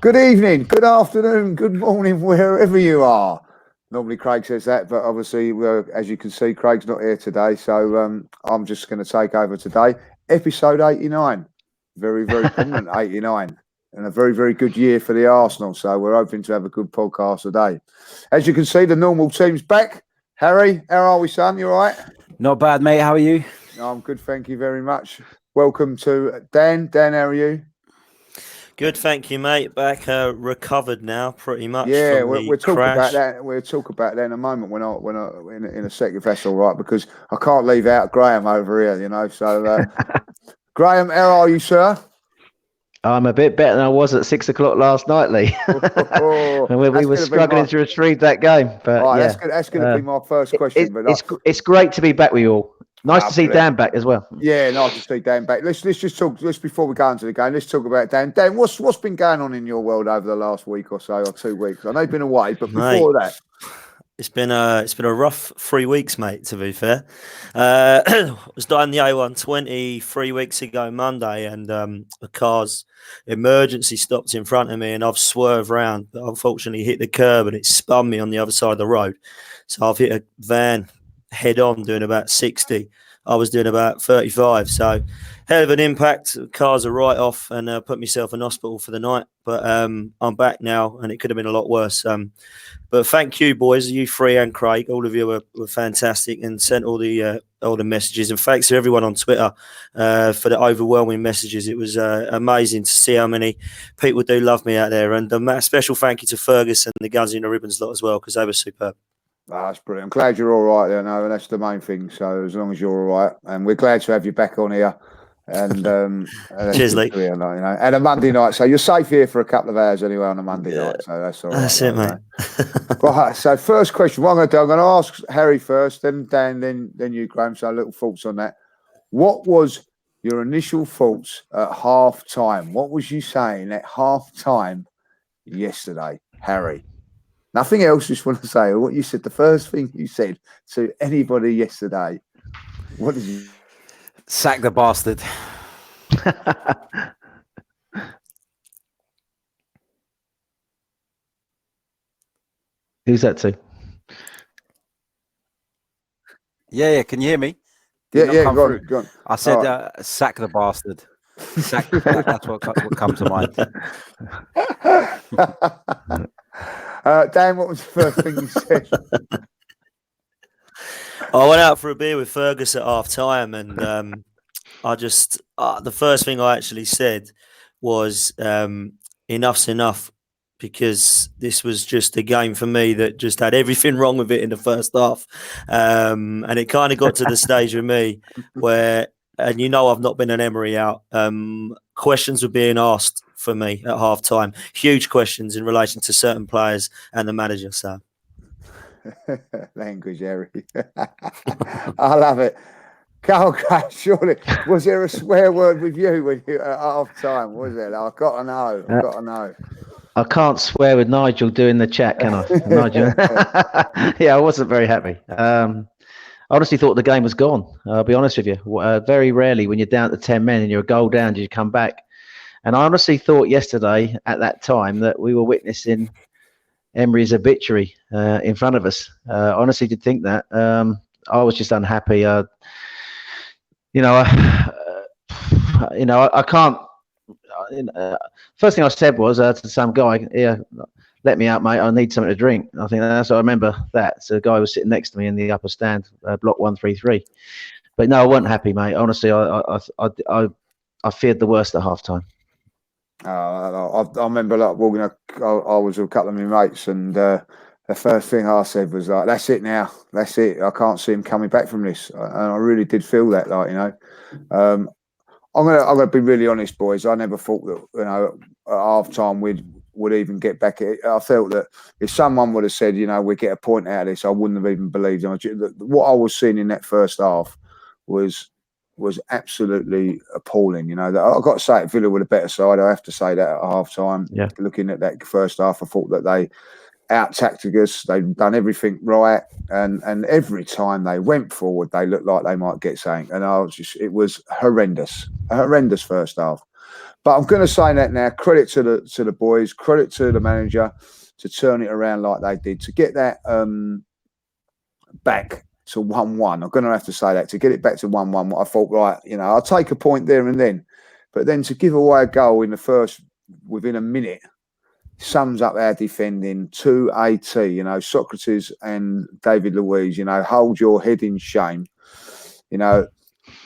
Good evening, good afternoon, good morning, wherever you are. Normally Craig says that, but obviously, as you can see, Craig's not here today, so I'm just going to take over today. Episode 89, very, very prominent 89, and a very, very good year for the Arsenal, so we're hoping to have a good podcast today. As you can see, the normal team's back. Harry, how are we, son? You all right? Not bad, mate. How are you? I'm good, thank you very much. Welcome to Dan. Dan, how are you? Good, thank you, mate. Back recovered now, pretty much. Yeah, we'll talk about that. We'll talk about that in a moment when I in a second, if that's all right, because I can't leave out Graham over here, you know. So, Graham, how are you, sir? I'm a bit better than I was at 6 o'clock last night, Lee. And we were struggling to retrieve that game. But right, yeah, that's going to be my first question. It's great to be back with you all. Nice to see Dan back as well. Yeah, nice to see Dan back. Let's just talk. Just before we go into the game, let's talk about Dan. Dan, what's been going on in your world over the last week or so, or 2 weeks? I know you've been away, but before that, it's been a rough 3 weeks, mate. To be fair, I was driving the A120 3 weeks ago Monday, and a car's emergency stopped in front of me, and I've swerved round, but unfortunately hit the curb, and it spun me on the other side of the road. So I've hit a van head on doing about 60. I was doing about 35. So hell of an impact. Cars are right off, and put myself in hospital for the night. But I'm back now, and it could have been a lot worse. But thank you, boys, you three and Craig. All of you were fantastic and sent all the messages. And thanks to everyone on Twitter for the overwhelming messages. It was amazing to see how many people do love me out there. And a special thank you to Fergus and the Guns in the Ribbons lot as well, because they were superb. Oh, that's brilliant. I'm glad you're all right there, no, and that's the main thing. So as long as you're all right, and we're glad to have you back on here. And cheers, Lee. You know, and a Monday night, so you're safe here for a couple of hours anyway on a Monday night. So that's all right. That's it, mate. Right. So first question, what I'm going to ask Harry first, then Dan, then you, Graham. So little thoughts on that. What was your initial thoughts at half time? What was you saying at half time yesterday, Harry? Nothing else. Just want to say what you said. The first thing you said to anybody yesterday. What did you? Sack the bastard. Who's that to? Yeah. Can you hear me? Yeah. Go on. I said, sack the bastard. Sack. That's what comes to mind. Dan, what was the first thing you said? I went out for a beer with Fergus at half time, and I just the first thing I actually said was enough's enough, because this was just a game for me that just had everything wrong with it in the first half, and it kind of got to the stage with me where, and you know, I've not been an Emery out. Questions were being asked for me at half time, huge questions in relation to certain players and the manager. So language, Harry. I love it. Carl, surely was there a swear word with you when you at half time? Was there? I've got to know. I can't swear with Nigel doing the chat, can I? Nigel. Yeah, I wasn't very happy. I honestly thought the game was gone. I'll be honest with you. Very rarely when you're down to 10 men and you're a goal down, do you come back? And I honestly thought yesterday at that time that we were witnessing Emery's obituary in front of us. Honestly did think that. I was just unhappy. I can't. First thing I said was to some guy, "Yeah, let me out, mate. I need something to drink." I think that's what I remember. That so the guy was sitting next to me in the upper stand, block 133. But no, I wasn't happy, mate. Honestly, I feared the worst at half time. I remember walking. I was with a couple of my mates, and the first thing I said was like, "That's it now. That's it. I can't see him coming back from this." And I really did feel that, I'm gonna be really honest, boys. I never thought that at half time would even get back. I felt that if someone would have said, we get a point out of this, I wouldn't have even believed them. What I was seeing in that first half was absolutely appalling. I've got to say it, Villa were the better side. I have to say that at half time. Yeah. Looking at that first half, I thought that out-tactic us. They'd done everything right. And every time they went forward, they looked like they might get something. And it was horrendous. A horrendous first half. But I'm going to say that now. Credit to the boys. Credit to the manager to turn it around like they did. To get that back to 1-1. I'm going to have to say that. To get it back to 1-1, I thought, right, I'll take a point there and then. But then to give away a goal in the first, within a minute, sums up our defending to a T. Sokratis and David Luiz, hold your head in shame.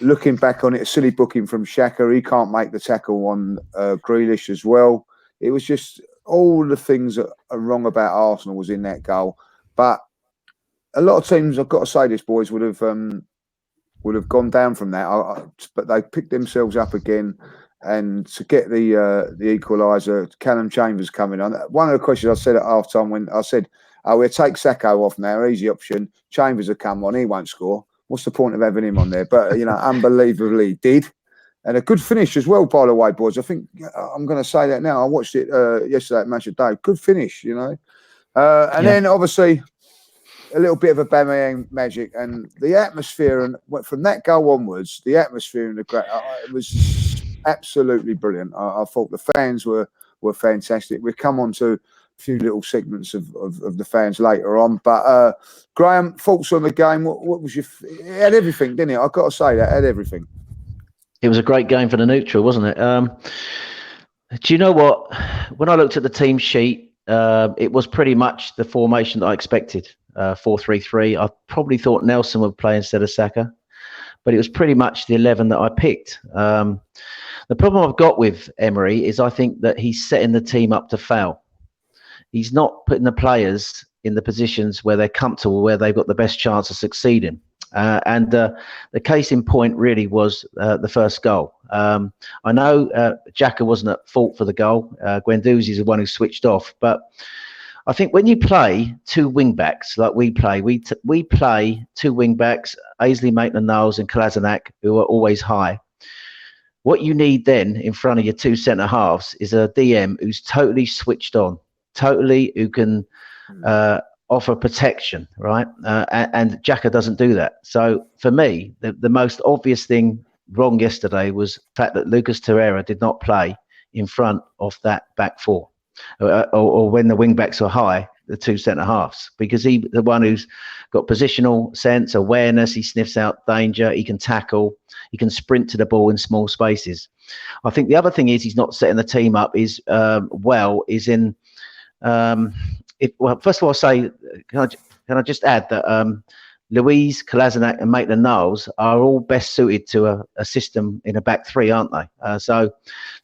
Looking back on it, a silly booking from Xhaka. He can't make the tackle on Grealish as well. It was just all the things that are wrong about Arsenal was in that goal. But a lot of teams, I've got to say this, boys, would have gone down from that. But they picked themselves up again. And to get the equaliser, Callum Chambers coming on. One of the questions I said at half time when I said, we'll take Sacco off now, easy option. Chambers will come on, he won't score. What's the point of having him on there? But, unbelievably did. And a good finish as well, by the way, boys. I think I'm going to say that now. I watched it yesterday at Match of Day. Good finish, then, obviously, a little bit of Aubameyang magic. And the atmosphere, and from that goal onwards, the atmosphere in the ground, it was absolutely brilliant. I thought the fans were fantastic. We'll come on to a few little segments of the fans later on. But Graham, thoughts on the game? What was it had everything, didn't it? I've got to say that, it had everything. It was a great game for the neutral, wasn't it? Do you know what? When I looked at the team sheet, it was pretty much the formation that I expected. 4-3-3. I probably thought Nelson would play instead of Saka, but it was pretty much the 11 that I picked. The problem I've got with Emery is I think that he's setting the team up to fail. He's not putting the players in the positions where they're comfortable, where they've got the best chance of succeeding. And the case in point really was the first goal. I know Xhaka wasn't at fault for the goal. Guendouzi is the one who switched off. But I think when you play two wing-backs like we play, we play two wing-backs, Ainsley Maitland-Niles and Kolasinac, who are always high. What you need then in front of your two centre-halves is a DM who's totally switched on, who can offer protection, right? And Xhaka doesn't do that. So for me, the most obvious thing wrong yesterday was the fact that Lucas Torreira did not play in front of that back four, or when the wing-backs are high, the two centre-halves, because he's the one who's got positional sense, awareness, he sniffs out danger, he can tackle, he can sprint to the ball in small spaces. I think the other thing is he's not setting the team up first of all, I'll say, can I just add that Luiz, Kolasinac and Maitland-Niles are all best suited to a system in a back three, aren't they? So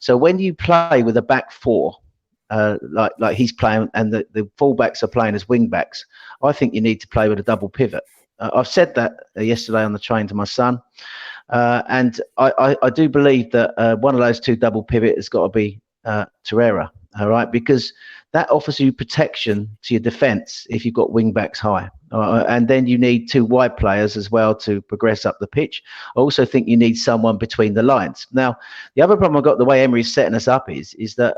when you play with a back four, like he's playing, and the fullbacks are playing as wing backs, I think you need to play with a double pivot. I've said that yesterday on the train to my son, and I do believe that one of those two double pivot has got to be Torreira, all right, because that offers you protection to your defence if you've got wing backs high. And then you need two wide players as well to progress up the pitch. I also think you need someone between the lines. Now, the other problem I've got the way Emery's setting us up is that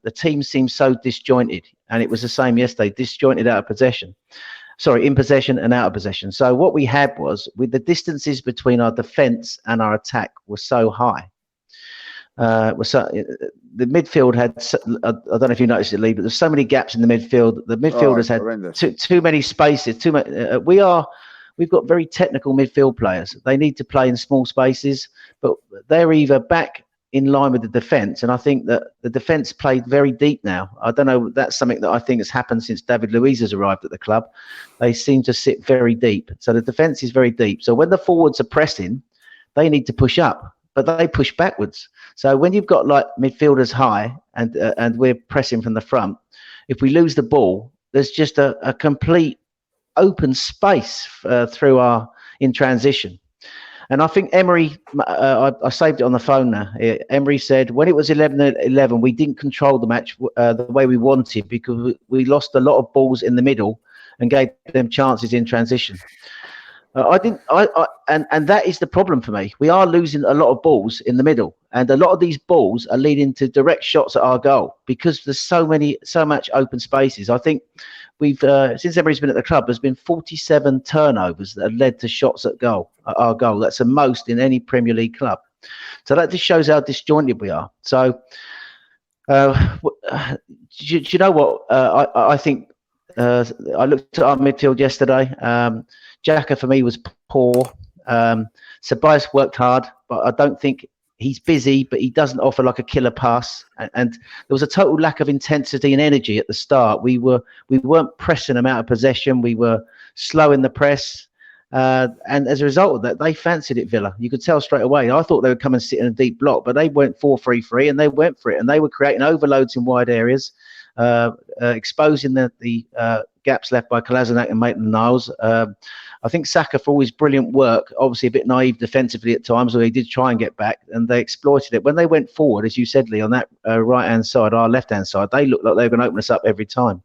the team seems so disjointed. And it was the same yesterday, disjointed out of possession. Sorry, in possession and out of possession. So what we had was, with the distances between our defence and our attack were so high. The midfield had, I don't know if you noticed it, Lee, but there's so many gaps in the midfield. The midfielders had too many spaces. We've got very technical midfield players. They need to play in small spaces, but they're either back in line with the defence, and I think that the defence played very deep now. I don't know, that's something that I think has happened since David Luiz has arrived at the club. They seem to sit very deep. So the defence is very deep. So when the forwards are pressing, they need to push up, but they push backwards. So when you've got like midfielders high and we're pressing from the front, if we lose the ball, there's just a complete open space in transition. And I think Emery, I saved it on the phone now. Emery said when it was 11-11, we didn't control the match the way we wanted because we lost a lot of balls in the middle and gave them chances in transition. And that is the problem for me. We are losing a lot of balls in the middle, and a lot of these balls are leading to direct shots at our goal because there's so much open spaces. I think we've since Emery's been at the club, there's been 47 turnovers that have led to shots at goal. Our goal. That's the most in any Premier League club. So that just shows how disjointed we are. So, do you know what? I think I looked at our midfield yesterday. Xhaka for me was poor. Sokratis worked hard, but I don't think he's busy, but he doesn't offer like a killer pass. And there was a total lack of intensity and energy at the start. We weren't pressing them out of possession. We were slow in the press. And as a result of that, they fancied it, Villa. You could tell straight away. I thought they would come and sit in a deep block, but they went 4-3-3 and they went for it. And they were creating overloads in wide areas, exposing the gaps left by Kolasinac and Maitland-Niles. I think Saka, for all his brilliant work, obviously a bit naive defensively at times, where he did try and get back, and they exploited it. When they went forward, as you said, Lee, on that right-hand side, our left-hand side, they looked like they were going to open us up every time.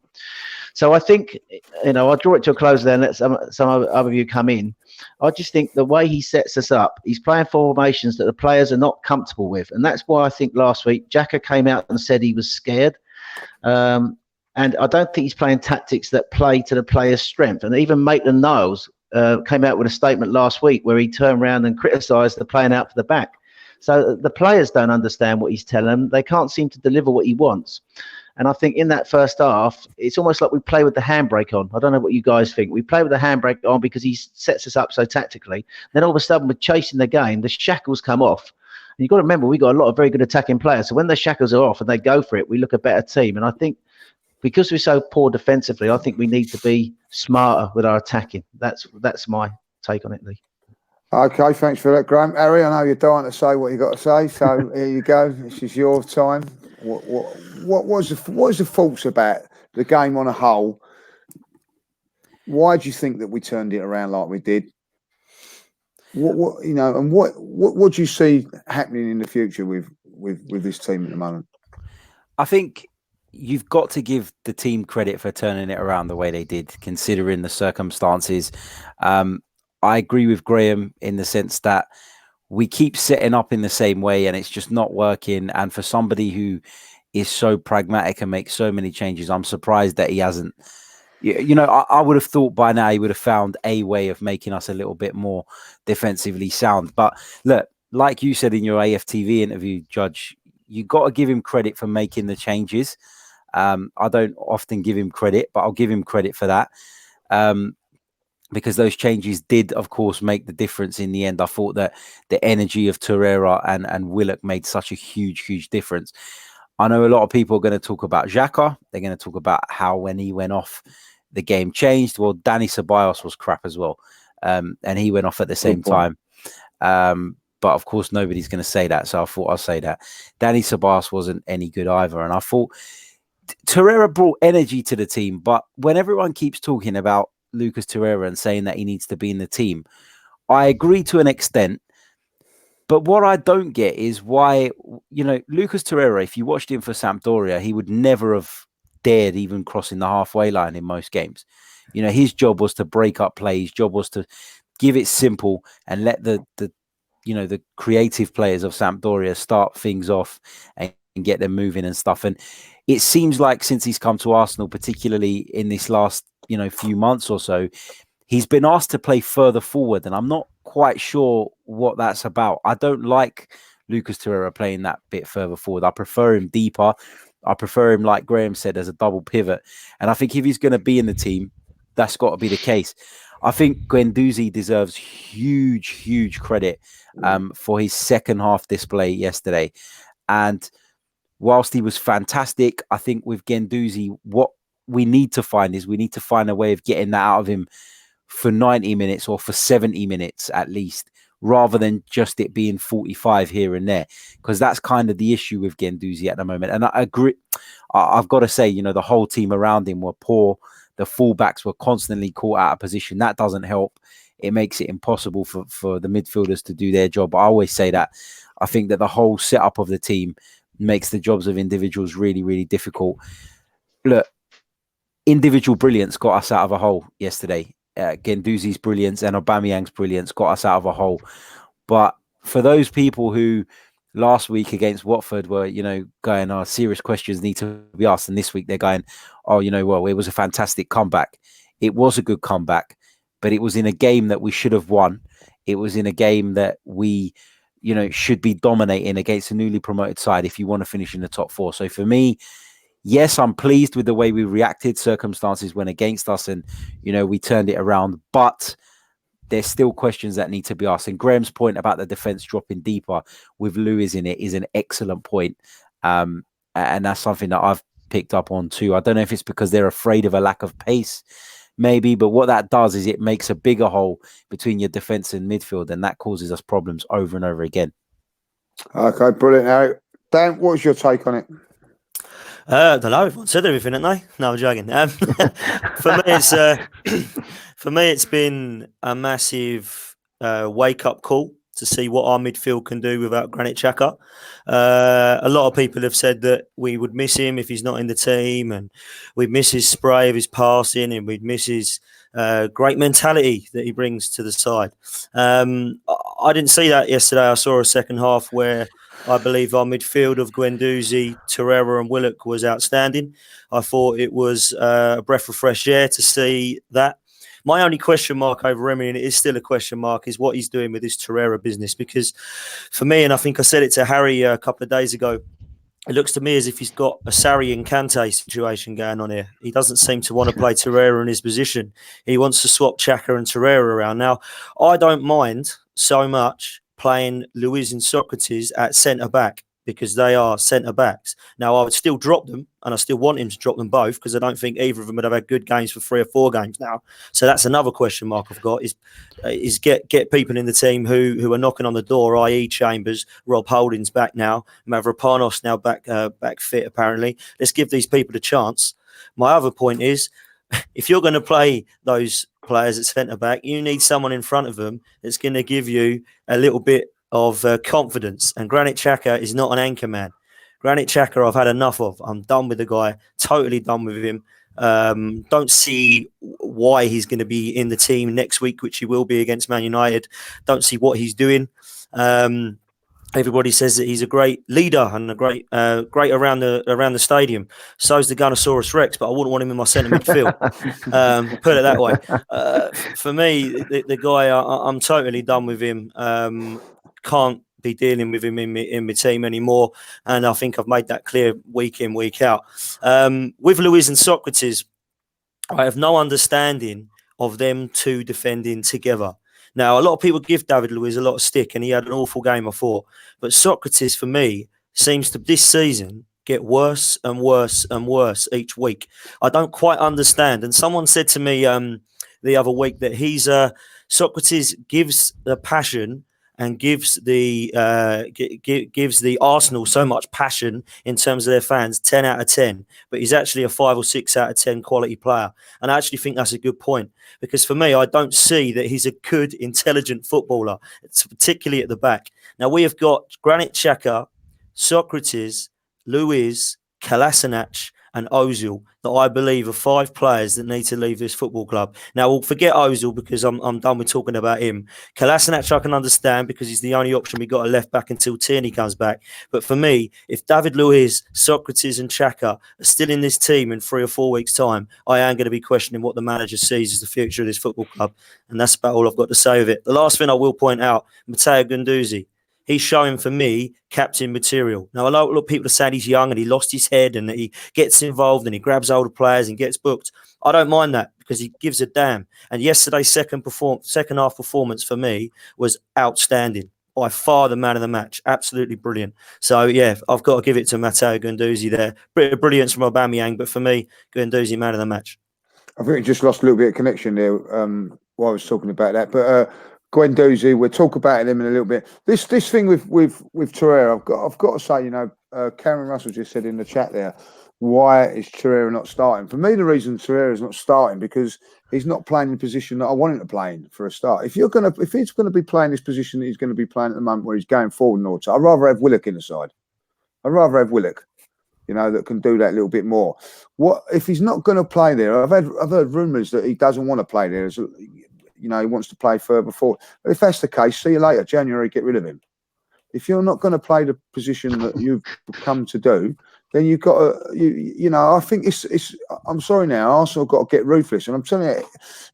So I think, I'll draw it to a close there and let some other of you come in. I just think the way he sets us up, he's playing formations that the players are not comfortable with. And that's why I think last week, Xhaka came out and said he was scared. And I don't think he's playing tactics that play to the players' strength. And even Maitland-Niles came out with a statement last week where he turned around and criticised the playing out for the back. So the players don't understand what he's telling them. They can't seem to deliver what he wants. And I think in that first half, it's almost like we play with the handbrake on. I don't know what you guys think. We play with the handbrake on because he sets us up so tactically. Then all of a sudden, we're chasing the game. The shackles come off. And you've got to remember, we've got a lot of very good attacking players. So when the shackles are off and they go for it, we look a better team. And I think because we're so poor defensively, I think we need to be smarter with our attacking. That's my take on it, Lee. Okay, thanks for that, Graham. Harry, I know you're dying to say what you got to say, so here you go. This is your time. What was the thoughts about the game on a whole? Why do you think that we turned it around like we did? What do you see happening in the future with this team at the moment? I think you've got to give the team credit for turning it around the way they did, considering the circumstances. I agree with Graham in the sense that we keep setting up in the same way and it's just not working. And for somebody who is so pragmatic and makes so many changes, I'm surprised that he hasn't. I would have thought by now he would have found a way of making us a little bit more defensively sound. But look, like you said in your AFTV interview, Judge, you got to give him credit for making the changes. I don't often give him credit, but I'll give him credit for that. Because those changes did, of course, make the difference in the end. I thought that the energy of Torreira and Willock made such a huge difference. I know a lot of people are going to talk about Xhaka. They're going to talk about how when he went off, the game changed. Well, Dani Ceballos was crap as well. And he went off at the same time. But, of course, nobody's going to say that. So I thought I'll say that. Dani Ceballos wasn't any good either. And I thought Torreira brought energy to the team. But when everyone keeps talking about Lucas Torreira and saying that he needs to be in the team, I agree to an extent. But what I don't get is why, Lucas Torreira, if you watched him for Sampdoria, he would never have dared even crossing the halfway line in most games. His job was to break up play. His job was to give it simple and let the creative players of Sampdoria start things off and get them moving and stuff. And it seems like since he's come to Arsenal, particularly in this last few months or so, he's been asked to play further forward, and I'm not quite sure what that's about. I don't like Lucas Torreira playing that bit further forward. I prefer him deeper. I prefer him, like Graham said, as a double pivot. And I think if he's going to be in the team, that's got to be the case. I think Guendouzi deserves huge credit for his second half display yesterday. And whilst he was fantastic, I think with Guendouzi, what we need to find a way of getting that out of him for 90 minutes or for 70 minutes at least, rather than just it being 45 here and there, because that's kind of the issue with Guendouzi at the moment. And I agree. I've got to say, the whole team around him were poor. The fullbacks were constantly caught out of position. That doesn't help. It makes it impossible for the midfielders to do their job. I always say that. I think that the whole setup of the team makes the jobs of individuals really difficult. Look, individual brilliance got us out of a hole yesterday. Guendouzi's brilliance and Aubameyang's brilliance got us out of a hole. But for those people who last week against Watford were, going, oh, serious questions need to be asked. And this week they're going, oh, well, it was a fantastic comeback. It was a good comeback, but it was in a game that we should have won. It was in a game that we, should be dominating against a newly promoted side if you want to finish in the top 4. So for me, yes, I'm pleased with the way we reacted. Circumstances went against us and, we turned it around. But there's still questions that need to be asked. And Graham's point about the defence dropping deeper with Lewis in it is an excellent point. And that's something that I've picked up on too. I don't know if it's because they're afraid of a lack of pace, maybe, but what that does is it makes a bigger hole between your defence and midfield, and that causes us problems over and over again. Okay, brilliant. Now, Dan, what's your take on it? I don't know. Everyone said everything, haven't they? No, I'm joking. For me, it's been a massive wake-up call to see what our midfield can do without Granit Xhaka. A lot of people have said that we would miss him if he's not in the team, and we'd miss his spray of his passing, and we'd miss his great mentality that he brings to the side. I didn't see that yesterday. I saw a second half where I believe our midfield of Guendouzi, Torreira and Willock was outstanding. I thought it was a breath of fresh air to see that. My only question mark over Emery, and it is still a question mark, is what he's doing with this Torreira business. Because for me, and I think I said it to Harry a couple of days ago, it looks to me as if he's got a Sarri and Kante situation going on here. He doesn't seem to want to play Torreira in his position. He wants to swap Xhaka and Torreira around. Now, I don't mind so much playing Luiz and Sokratis at centre-back because they are centre-backs. Now, I would still drop them, and I still want him to drop them both because I don't think either of them would have had good games for 3 or 4 games now. So that's another question mark I've got is get people in the team who are knocking on the door, i.e. Chambers, Rob Holding's back now, Mavropanos now back fit apparently. Let's give these people a chance. My other point is, if you're going to play those players at centre-back, you need someone in front of them that's going to give you a little bit of confidence, and Granit Xhaka is not an anchor man. Granit Xhaka I've had enough of. I'm done with the guy, totally done with him. Don't see why he's going to be in the team next week, which he will be against Man United. Don't see what he's doing. Everybody says that he's a great leader and a great around the stadium. So is the Gunnosaurus Rex, but I wouldn't want him in my centre midfield. Put it that way. For me, the guy, I'm totally done with him. Can't be dealing with him in my team anymore, and I think I've made that clear week in, week out. With Luiz and Sokratis, I have no understanding of them two defending together. Now, a lot of people give David Luiz a lot of stick, and he had an awful game, I thought. But Sokratis, for me, seems to this season get worse and worse and worse each week. I don't quite understand. And someone said to me the other week that Sokratis gives the passion and gives the Arsenal so much passion in terms of their fans, 10 out of 10. But he's actually a 5 or 6 out of 10 quality player. And I actually think that's a good point. Because for me, I don't see that he's a good, intelligent footballer, it's particularly at the back. Now, we have got Granit Xhaka, Sokratis, Luiz, Kolasinac, and Ozil that I believe are 5 players that need to leave this football club. Now, we'll forget Ozil because I'm done with talking about him. Kolasinac I can understand because he's the only option we got a left back until Tierney comes back. But for me, if David Luiz, Sokratis and Xhaka are still in this team in 3 or 4 weeks' time, I am going to be questioning what the manager sees as the future of this football club. And that's about all I've got to say with it. The last thing I will point out, Matteo Guendouzi. He's showing, for me, captain material. Now, a lot of people are saying he's young and he lost his head and that he gets involved and he grabs older players and gets booked. I don't mind that because he gives a damn. And yesterday's second half performance for me was outstanding. By far the man of the match. Absolutely brilliant. So, yeah, I've got to give it to Matteo Guendouzi there. Bit of brilliance from Aubameyang, but for me, Guendouzi, man of the match. I think we just lost a little bit of connection there while I was talking about that. But Guendouzi, we'll talk about him in a little bit. This thing with Torreira, I've got to say, Cameron Russell just said in the chat there, why is Torreira not starting? For me, the reason Torreira is not starting because he's not playing the position that I want him to play in for a start. If he's going to be playing this position that he's going to be playing at the moment where he's going forward and all, I'd rather have Willock in the side. I'd rather have Willock, that can do that a little bit more. What if he's not going to play there? I've heard rumours that he doesn't want to play there. He wants to play further forward. But if that's the case, see you later. January, get rid of him. If you're not going to play the position that you've come to do, then you've got to, you know, I think it's. I'm sorry now, Arsenal got to get ruthless, and I'm telling you,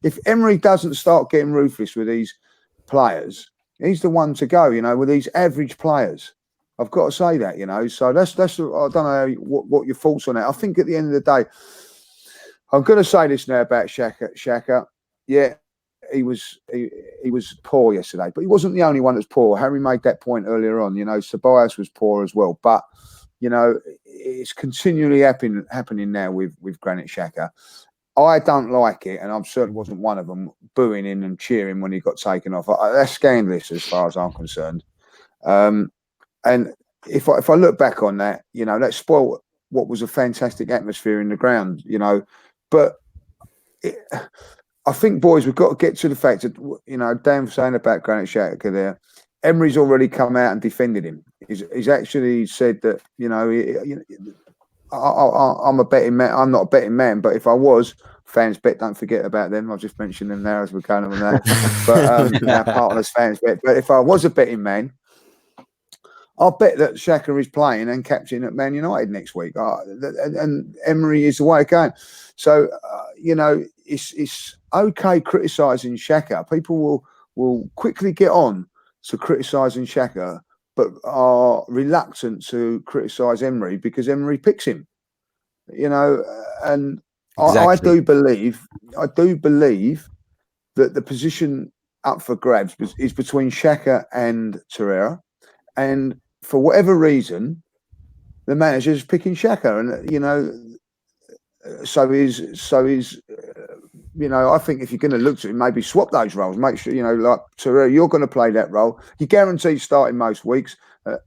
if Emery doesn't start getting ruthless with these players, he's the one to go. You know, with these average players, I've got to say that. You know, so that's. I don't know what your thoughts on that. I think at the end of the day, I'm going to say this now about Xhaka. Yeah, he was poor yesterday, but he wasn't the only one that's poor. Harry made that point earlier on. You know, Sokratis was poor as well, but. You know, it's continually happening now with Granit Xhaka. I don't like it, and I certainly wasn't one of them booing him and cheering when he got taken off. That's scandalous as far as I'm concerned. And if I look back on that, you know, that spoiled what was a fantastic atmosphere in the ground. You know, but I think, boys, we've got to get to the fact that, you know, Dan was saying about Granit Xhaka there. Emery's already come out and defended him. He's actually said that, you know, I'm a betting man. I'm not a betting man, but if I was, fans bet, don't forget about them. I'll just mention them now as we're going on that. But our partners, fans bet. But if I was a betting man, I'll bet that Xhaka is playing and captain at Man United next week. And Emery is the way going. So, you know, it's okay criticising Xhaka. People will quickly get on to criticising Xhaka, but are reluctant to criticise Emery because Emery picks him. You know, and exactly. I do believe that the position up for grabs is between Xhaka and Torreira, and for whatever reason, the manager's picking Xhaka, and you know, so is. You know, I think if you're going to look to it, maybe swap those roles. Make sure, you know, like Torreira, you're going to play that role. You guarantee starting most weeks,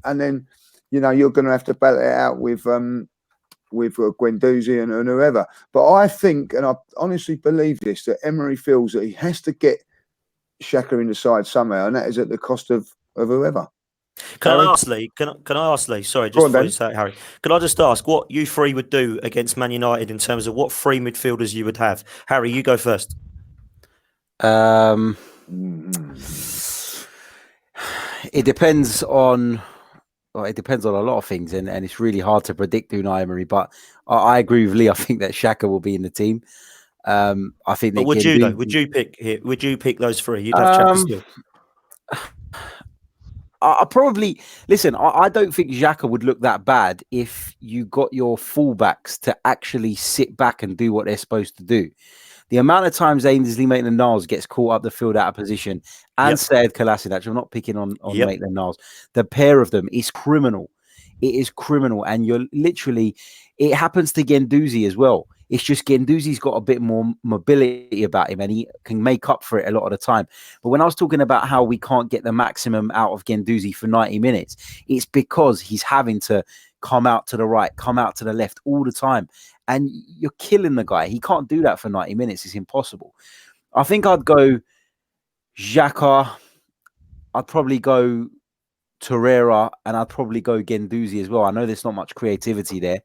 and then, you know, you're going to have to battle it out with Guendouzi and whoever. But I think, and I honestly believe this, that Emery feels that he has to get Xhaka in the side somehow, and that is at the cost of whoever. Can I ask Lee? Can I ask Lee? Sorry, just before you say it, Harry. Can I just ask what you three would do against Man United in terms of what three midfielders you would have? Harry, you go first. It depends on. Well, it depends on a lot of things, and it's really hard to predict Unai Emery. But I agree with Lee. I think that Xhaka will be in the team. I think. But would you though? Would you pick those three? You'd have Xhaka still. I probably listen. I don't think Xhaka would look that bad if you got your fullbacks to actually sit back and do what they're supposed to do. The amount of times Ainsley Maitland-Niles gets caught up the field out of position and Sead Kolasinac, I'm not picking on Maitland-Niles. The pair of them is criminal. It is criminal, and you're literally. It happens to Guendouzi as well. It's just Guendouzi's got a bit more mobility about him and he can make up for it a lot of the time. But when I was talking about how we can't get the maximum out of Guendouzi for 90 minutes, it's because he's having to come out to the right, come out to the left all the time. And you're killing the guy. He can't do that for 90 minutes. It's impossible. I think I'd go Xhaka. I'd probably go Torreira and I'd probably go Guendouzi as well. I know there's not much creativity there.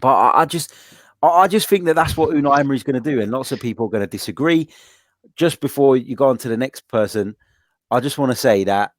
But I just think that that's what Unai Emery is going to do, and lots of people are going to disagree. Just before you go on to the next person, I just want to say that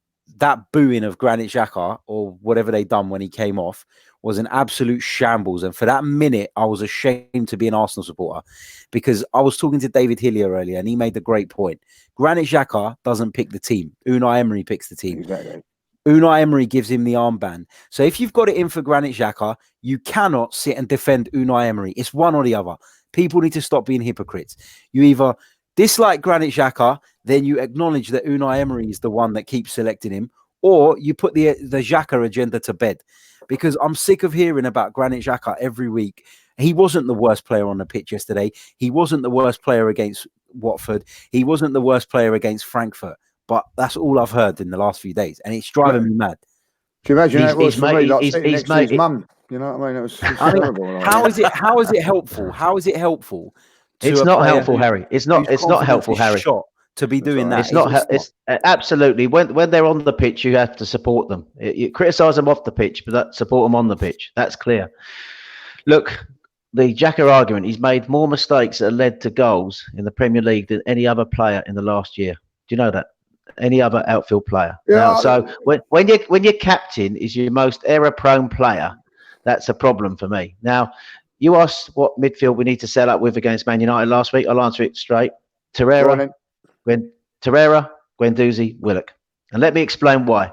booing of Granit Xhaka or whatever they done when he came off was an absolute shambles. And for that minute, I was ashamed to be an Arsenal supporter because I was talking to David Hillier earlier, and he made the great point. Granit Xhaka doesn't pick the team; Unai Emery picks the team. Exactly. Unai Emery gives him the armband. So if you've got it in for Granit Xhaka, you cannot sit and defend Unai Emery. It's one or the other. People need to stop being hypocrites. You either dislike Granit Xhaka, then you acknowledge that Unai Emery is the one that keeps selecting him, or you put the Xhaka agenda to bed. Because I'm sick of hearing about Granit Xhaka every week. He wasn't the worst player on the pitch yesterday. He wasn't the worst player against Watford. He wasn't the worst player against Frankfurt. But that's all I've heard in the last few days, and it's driving me mad. Can you imagine how it was for me? Like sitting next to his mum. You know what I mean? It was terrible. How is it helpful? How is it helpful? It's not helpful, Harry. It's not helpful, Harry. To be doing that. It's not. It's absolutely when they're on the pitch, you have to support them. You criticize them off the pitch, but support them on the pitch. That's clear. Look, the Xhaka argument. He's made more mistakes that led to goals in the Premier League than any other player in the last year. Do you know that? any other outfield player. Yeah, Now, so when your captain is your most error-prone player, that's a problem for me. Now, you asked what midfield we need to set up with against Man United last week. I'll answer it straight. Torreira, Guendouzi, Willock. And let me explain why.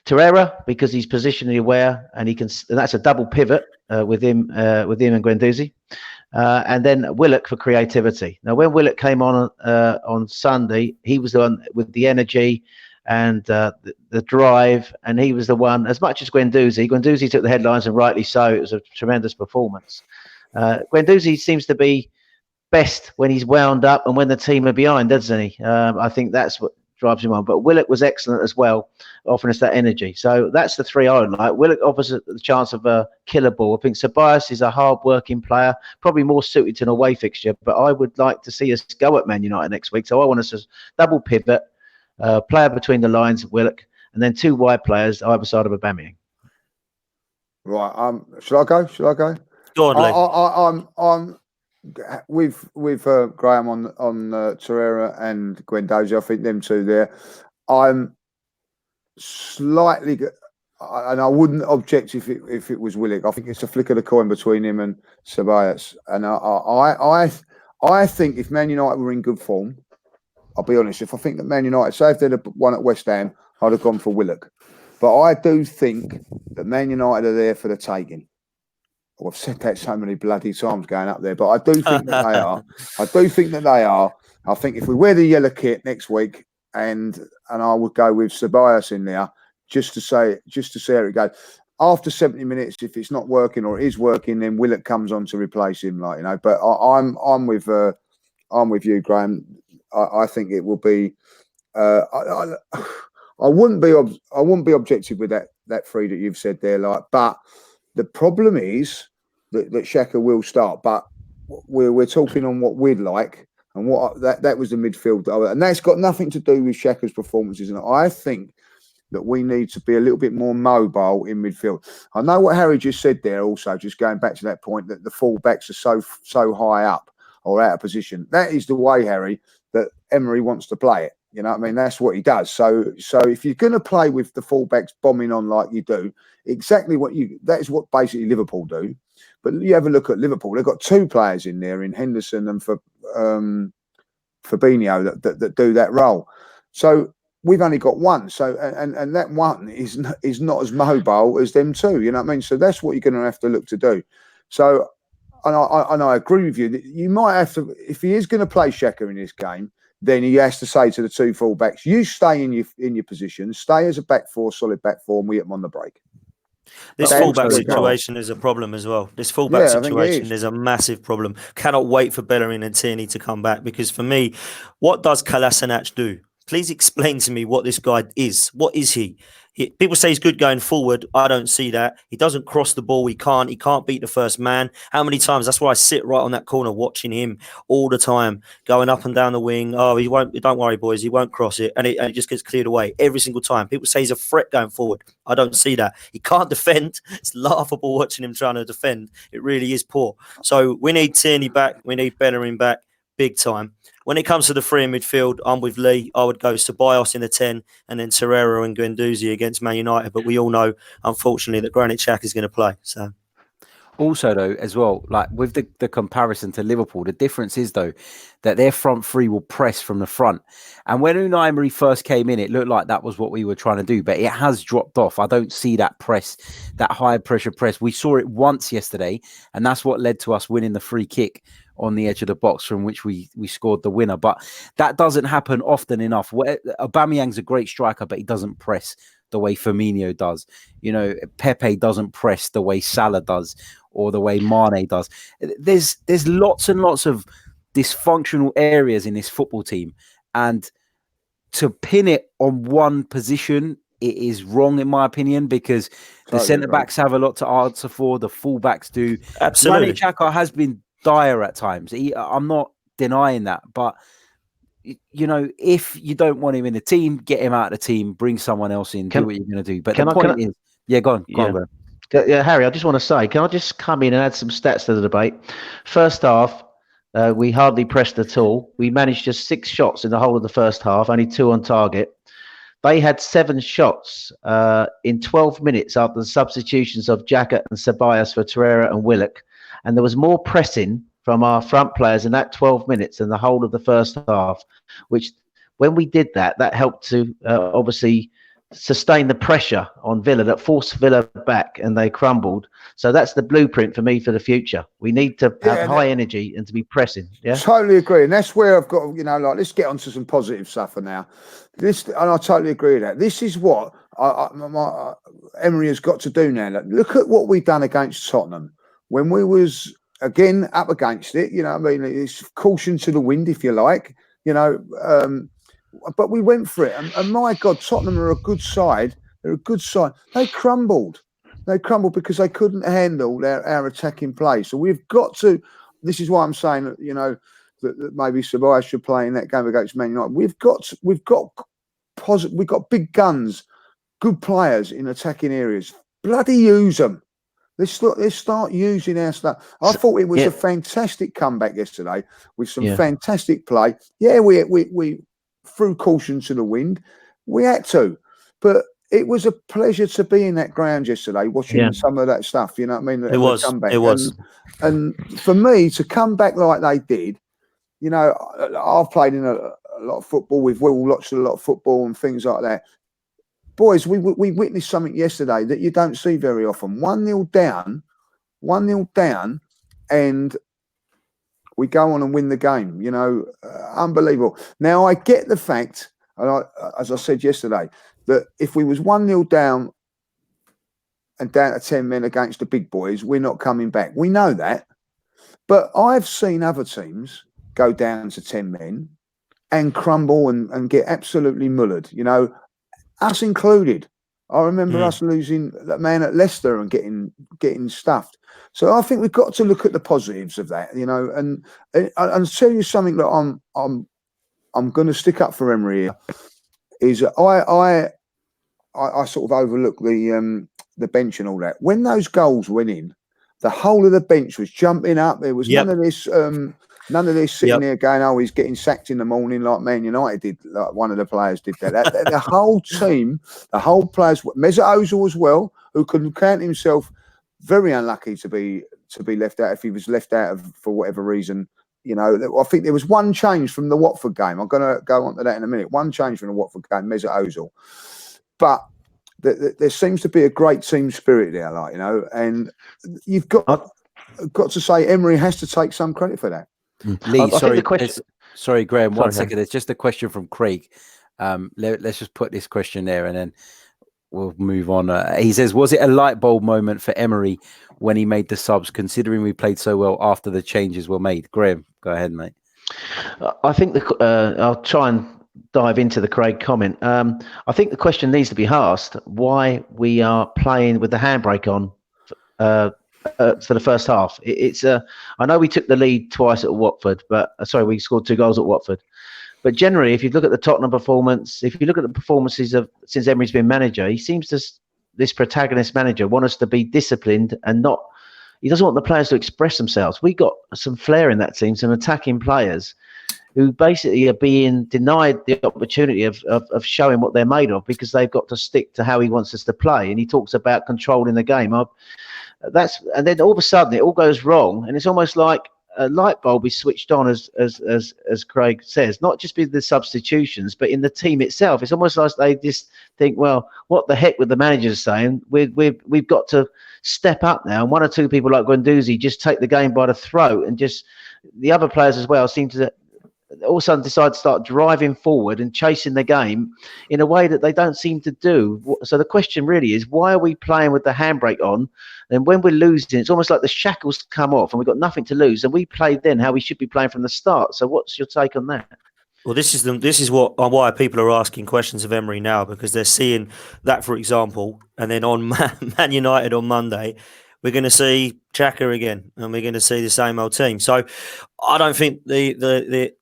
Torreira, because he's positionally aware and and that's a double pivot with him and Guendouzi. And then Willock for creativity. Now, when Willock came on Sunday, he was the one with the energy and the drive, and he was the one, as much as Guendouzi took the headlines, and rightly so. It was a tremendous performance. Guendouzi seems to be best when he's wound up and when the team are behind, doesn't he? I think that's what drives him on. But Willock was excellent as well, offering us that energy. So that's the three I would like. Willock offers the chance of a killer ball. I think Sokratis is a hard-working player, probably more suited to an away fixture, but I would like to see us go at Man United next week. So I want us to double pivot, player between the lines, Willock, and then two wide players either side of Aubameyang. Right. Should I go? Go on, Lee. I'm with Graham on Torreira and Guendouzi. I think them two there. I'm slightly, and I wouldn't object if it was Willock. I think it's a flick of the coin between him and Sokratis. And I think if Man United were in good form, I'll be honest. If I think that Man United, say if they'd have won at West Ham, I'd have gone for Willock. But I do think that Man United are there for the taking. I've said that so many bloody times going up there, but I do think that they are. I think if we wear the yellow kit next week, and I would go with Sokratis in there just to see how it goes. After 70 minutes, if it's not working or it is working, then Willock comes on to replace him, like, you know. But I'm with you, Graham. I think it will be. I wouldn't be objective with that three that you've said there, like. But the problem is that Xhaka will start, but we're talking on what we'd like, and what that was the midfield, and that's got nothing to do with Xhaka's performances. And I think that we need to be a little bit more mobile in midfield. I know what Harry just said there. Also, just going back to that point that the full-backs are so high up or out of position. That is the way, Harry, that Emery wants to play it. You know what I mean? That's what he does. So if you're going to play with the full-backs bombing on like you do, that is what basically Liverpool do. But you have a look at Liverpool. They've got two players in there, in Henderson and Fabinho, that do that role. So we've only got one. So and that one is not as mobile as them two. You know what I mean? So that's what you're going to have to look to do. So and I agree with you that you might have to, if he is going to play Xhaka in this game, then he has to say to the two full-backs, you stay in your position, stay as a back four, solid back four, and we hit them on the break. This fullback situation is a problem as well. This fullback situation is a massive problem. Cannot wait for Bellerin and Tierney to come back, because for me, what does Kolasinac do? Please explain to me what this guy is. What is he? People say he's good going forward. I don't see that. He doesn't cross the ball. He can't beat the first man. How many times? That's why I sit right on that corner watching him all the time, going up and down the wing. Oh, he won't. Don't worry, boys. He won't cross it, and it just gets cleared away every single time. People say he's a threat going forward. I don't see that. He can't defend. It's laughable watching him trying to defend. It really is poor. So we need Tierney back. We need Bellerin back, big time. When it comes to the three in midfield, I'm with Lee. I would go Sokratis in the 10 and then Torreira and Guendouzi against Man United. But we all know, unfortunately, that Granit Xhaka is going to play. So, also, though, as well, like with the comparison to Liverpool, the difference is, though, that their front three will press from the front. And when Unai Emery first came in, it looked like that was what we were trying to do. But it has dropped off. I don't see that press, that high pressure press. We saw it once yesterday, and that's what led to us winning the free kick on the edge of the box from which we scored the winner. But that doesn't happen often enough. Aubameyang's a great striker, but he doesn't press the way Firmino does. You know, Pepe doesn't press the way Salah does or the way Mane does. There's lots and lots of dysfunctional areas in this football team. And to pin it on one position, it is wrong, in my opinion, because the centre-backs have a lot to answer for. The full-backs do. Absolutely. Granit Xhaka has been dire at times. I'm not denying that, but you know, if you don't want him in the team, get him out of the team, bring someone else in, do what you're going to do. But the point is, go on. Yeah, Harry, I just want to say, can I just come in and add some stats to the debate? First half, We hardly pressed at all. We managed just 6 shots in the whole of the first half, only 2 on target. They had 7 shots in 12 minutes after the substitutions of Xhaka and Ceballos for Torreira and Willock. And there was more pressing from our front players in that 12 minutes than the whole of the first half, which when we did that, that helped to obviously sustain the pressure on Villa that forced Villa back and they crumbled. So that's the blueprint for me for the future. We need to have high energy and to be pressing. Yeah, totally agree. And that's where I've got, let's get onto some positive stuff for now. And I totally agree with that. This is what Emery has got to do now. Look at what we've done against Tottenham when we was again up against it. It's caution to the wind, if you like. But we went for it, and my God, Tottenham are a good side. They're a good side. They crumbled. Because they couldn't handle our attacking play. So we've got to. This is why I'm saying that that maybe Ceballos should play in that game against Man United. We've got big guns, good players in attacking areas. Bloody use them. Let's start using our stuff. I thought it was a fantastic comeback yesterday with some fantastic play. Yeah, we threw caution to the wind. We had to, but it was a pleasure to be in that ground yesterday, watching some of that stuff. You know what I mean? It was. It was. And for me to come back like they did, I've played in a lot of football. We've all watched a lot of football and things like that. Boys, we witnessed something yesterday that you don't see very often. 1-0 down, and we go on and win the game. Unbelievable. Now, I get the fact, and as I said yesterday, that if we was 1-0 down and down to 10 men against the big boys, we're not coming back. We know that. But I've seen other teams go down to 10 men and crumble and get absolutely mullered, us included. I remember us losing that man at Leicester and getting stuffed. So I think we've got to look at the positives of that, and tell you something that I'm going to stick up for Emery here. Is I sort of overlook the bench and all that. When those goals went in, the whole of the bench was jumping up. There was none of this sitting there going, "Oh, he's getting sacked in the morning," like Man United did. Like one of the players did that. The whole team, the whole players, Mesut Ozil as well, who could count himself very unlucky to be left out if he was left out for whatever reason. I think there was one change from the Watford game. I'm going to go on to that in a minute. One change from the Watford game, Mesut Ozil. But there seems to be a great team spirit there, and you've got to say Emery has to take some credit for that. Lee, sorry, Graham, one second. There's just a question from Craig. Let's just put this question there and then we'll move on. He says, was it a light bulb moment for Emery when he made the subs, considering we played so well after the changes were made? Graham, go ahead, mate. I think I'll try and dive into the Craig comment. I think the question needs to be asked why we are playing with the handbrake on for the first half. I know we took the lead twice at Watford, but we scored 2 goals at Watford. But generally, if you look at the Tottenham performance, if you look at the performances since Emery's been manager, he seems to, this protagonist manager, want us to be disciplined and not. He doesn't want the players to express themselves. We got some flair in that team, some attacking players who basically are being denied the opportunity of showing what they're made of because they've got to stick to how he wants us to play. And he talks about controlling the game. And then all of a sudden it all goes wrong, and it's almost like a light bulb is switched on, as Craig says, not just with the substitutions, but in the team itself. It's almost like they just think, well, what the heck with the managers saying? We've got to step up now. And 1 or 2 people like Guendouzi just take the game by the throat, and just the other players as well seem to all of a sudden decide to start driving forward and chasing the game in a way that they don't seem to do. So the question really is, why are we playing with the handbrake on? And when we're losing, it's almost like the shackles come off and we've got nothing to lose. And we played then how we should be playing from the start. So what's your take on that? Well, this is why people are asking questions of Emery now, because they're seeing that, for example, and then on Man United on Monday, we're going to see Xhaka again, and we're going to see the same old team. So I don't think the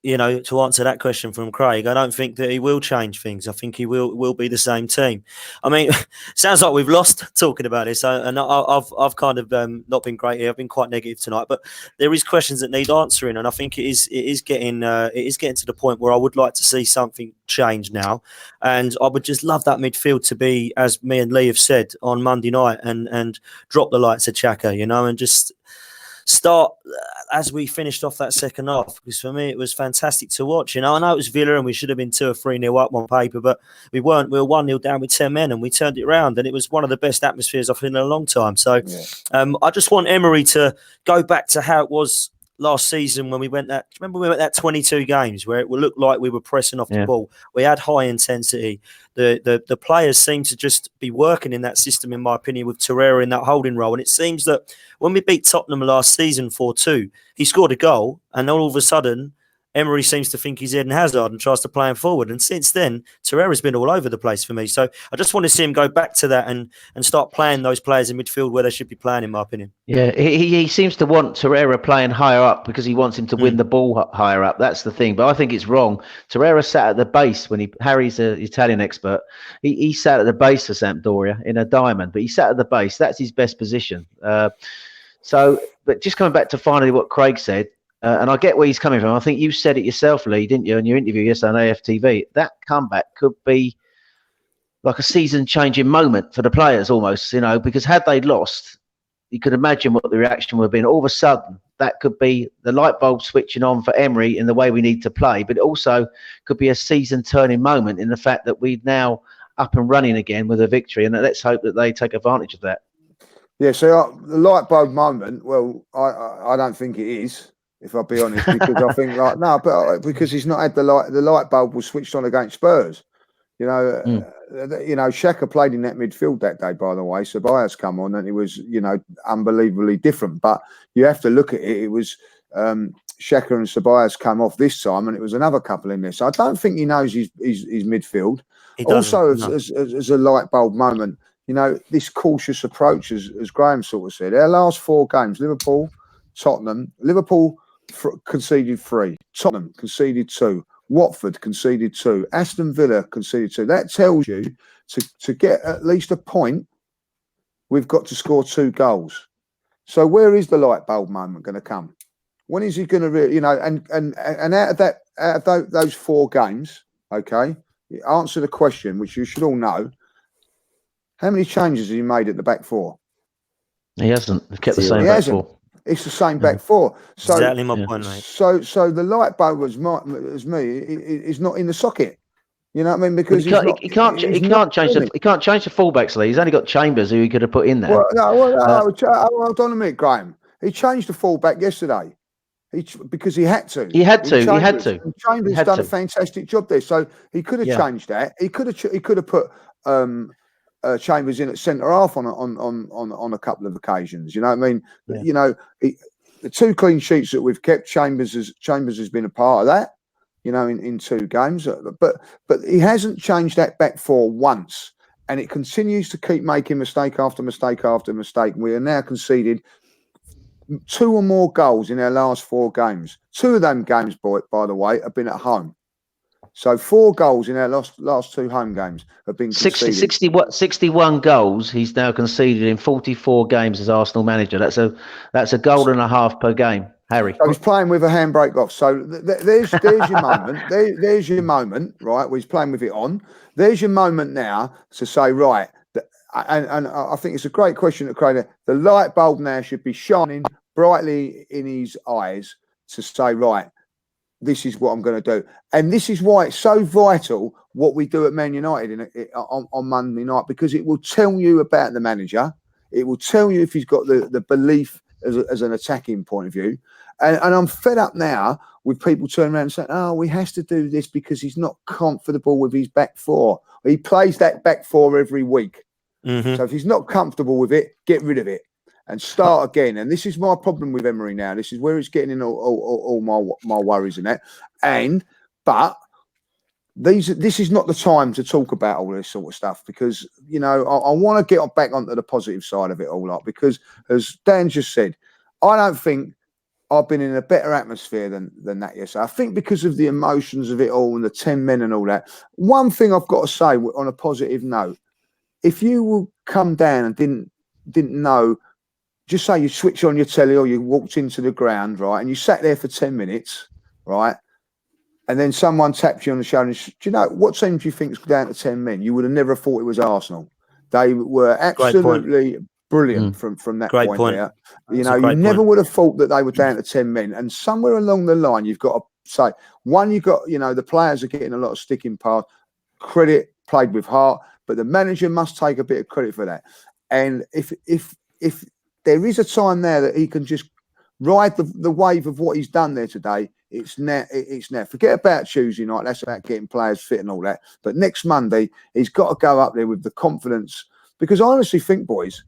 to answer that question from Craig, I don't think that he will change things. I think he will be the same team. I mean, sounds like we've lost talking about this, and I've kind of not been great here. I've been quite negative tonight, but there is questions that need answering, and I think it is getting to the point where I would like to see something change now, and I would just love that midfield to be, as me and Lee have said on Monday night, and drop the lights at Xhaka, and just start as we finished off that second half, because for me it was fantastic to watch. I know it was Villa and we should have been 2 or 3-0 up on paper, but we weren't. We were 1-0 down with 10 men and we turned it around, and it was one of the best atmospheres I've seen in a long time. So I just want Emery to go back to how it was last season when we went that. Remember we went that 22 games where it looked like we were pressing off the ball. We had high intensity. The players seem to just be working in that system, in my opinion, with Torreira in that holding role. And it seems that when we beat Tottenham last season 4-2, he scored a goal, and all of a sudden Emery seems to think he's Eden Hazard and tries to play him forward. And since then, Torreira's been all over the place for me. So I just want to see him go back to that and start playing those players in midfield where they should be playing, in my opinion. Yeah, he seems to want Torreira playing higher up because he wants him to win the ball higher up. That's the thing. But I think it's wrong. Torreira sat at the base when Harry's an Italian expert. He sat at the base for Sampdoria in a diamond, but he sat at the base. That's his best position. But just coming back to finally what Craig said, and I get where he's coming from. I think you said it yourself, Lee, didn't you, in your interview yesterday on AFTV? That comeback could be like a season-changing moment for the players almost, because had they lost, you could imagine what the reaction would have been. All of a sudden, that could be the light bulb switching on for Emery in the way we need to play, but it also could be a season-turning moment in the fact that we're now up and running again with a victory, and let's hope that they take advantage of that. Yeah, so the light bulb moment, well, I don't think it is, if I'll be honest, because I think because he's not had the light bulb was switched on against Spurs. Xhaka played in that midfield that day, by the way. Sokratis come on and it was, unbelievably different. But you have to look at it. It was Xhaka and Sokratis come off this time, and it was another couple in there. So I don't think he knows his midfield. Also, as a light bulb moment, this cautious approach, as Graham sort of said, our last 4 games, Liverpool, Tottenham, conceded 3, Tottenham conceded 2, Watford conceded 2, Aston Villa conceded 2. That tells you to get at least a point, we've got to score 2 goals. So where is the light bulb moment going to come? When is he going to really, and out of those 4 games, okay, answer the question, which you should all know. How many changes has he made at the back 4? He hasn't. He's kept the same back 4. It's the same back 4. So, exactly my point, mate. So the light bulb is not in the socket. You know what I mean? Because he can't change the fullbacks, Lee. He's only got Chambers, who he could have put in there. Hold on a minute, Graham. He changed the fullback yesterday. Because he had to. He had to. Chambers done a fantastic job there, so he could have changed that. He could have put Chambers in at centre half on a couple of occasions. You know what I mean? Yeah. The 2 clean sheets that we've kept, Chambers has been a part of that. In 2 games, but he hasn't changed that back 4 once, and it continues to keep making mistake after mistake after mistake. We are now conceded 2 or more goals in our last 4 games. 2 of them games, by the way, have been at home. So 4 goals in our last 2 home games have been conceded. 61 goals he's now conceded in 44 games as Arsenal manager. That's a goal and a half per game, Harry. So he's playing with a handbrake off. So there's your moment. There's your moment, right? He's playing with it on. There's your moment now to say, right, and I think it's a great question to create. The light bulb now should be shining brightly in his eyes to say, right, this is what I'm going to do. And this is why it's so vital what we do at Man United on Monday night, because it will tell you about the manager. It will tell you if he's got the belief as an attacking point of view. And I'm fed up now with people turning around and saying, oh, he has to do this because he's not comfortable with his back 4. He plays that back 4 every week. Mm-hmm. So if he's not comfortable with it, get rid of it and start again. And this is my problem with Emery now. This is where it's getting in all my worries in that. But this is not the time to talk about all this sort of stuff, because I want to get back onto the positive side of it all, because as Dan just said, I don't think I've been in a better atmosphere than that yesterday. I think because of the emotions of it all and the 10 men and all that. One thing I've got to say on a positive note, if you will come down and didn't know, just say you switch on your telly or you walked into the ground, right, and you sat there for 10 minutes, right, and then someone tapped you on the shoulder and do you know, what team do you think's down to 10 men? You would have never thought it was Arsenal. They were absolutely brilliant from that point there. You know, you never would have thought that they were down to 10 men. And somewhere along the line, you've got to say, one, you've got, you know, the players are getting a lot of sticking pass, credit, played with heart, but the manager must take a bit of credit for that. And if there is a time there that he can just ride the wave of what he's done there today, it's now. Forget about Tuesday night. That's about getting players fit and all that. But next Monday, he's got to go up there with the confidence. Because I honestly think, boys,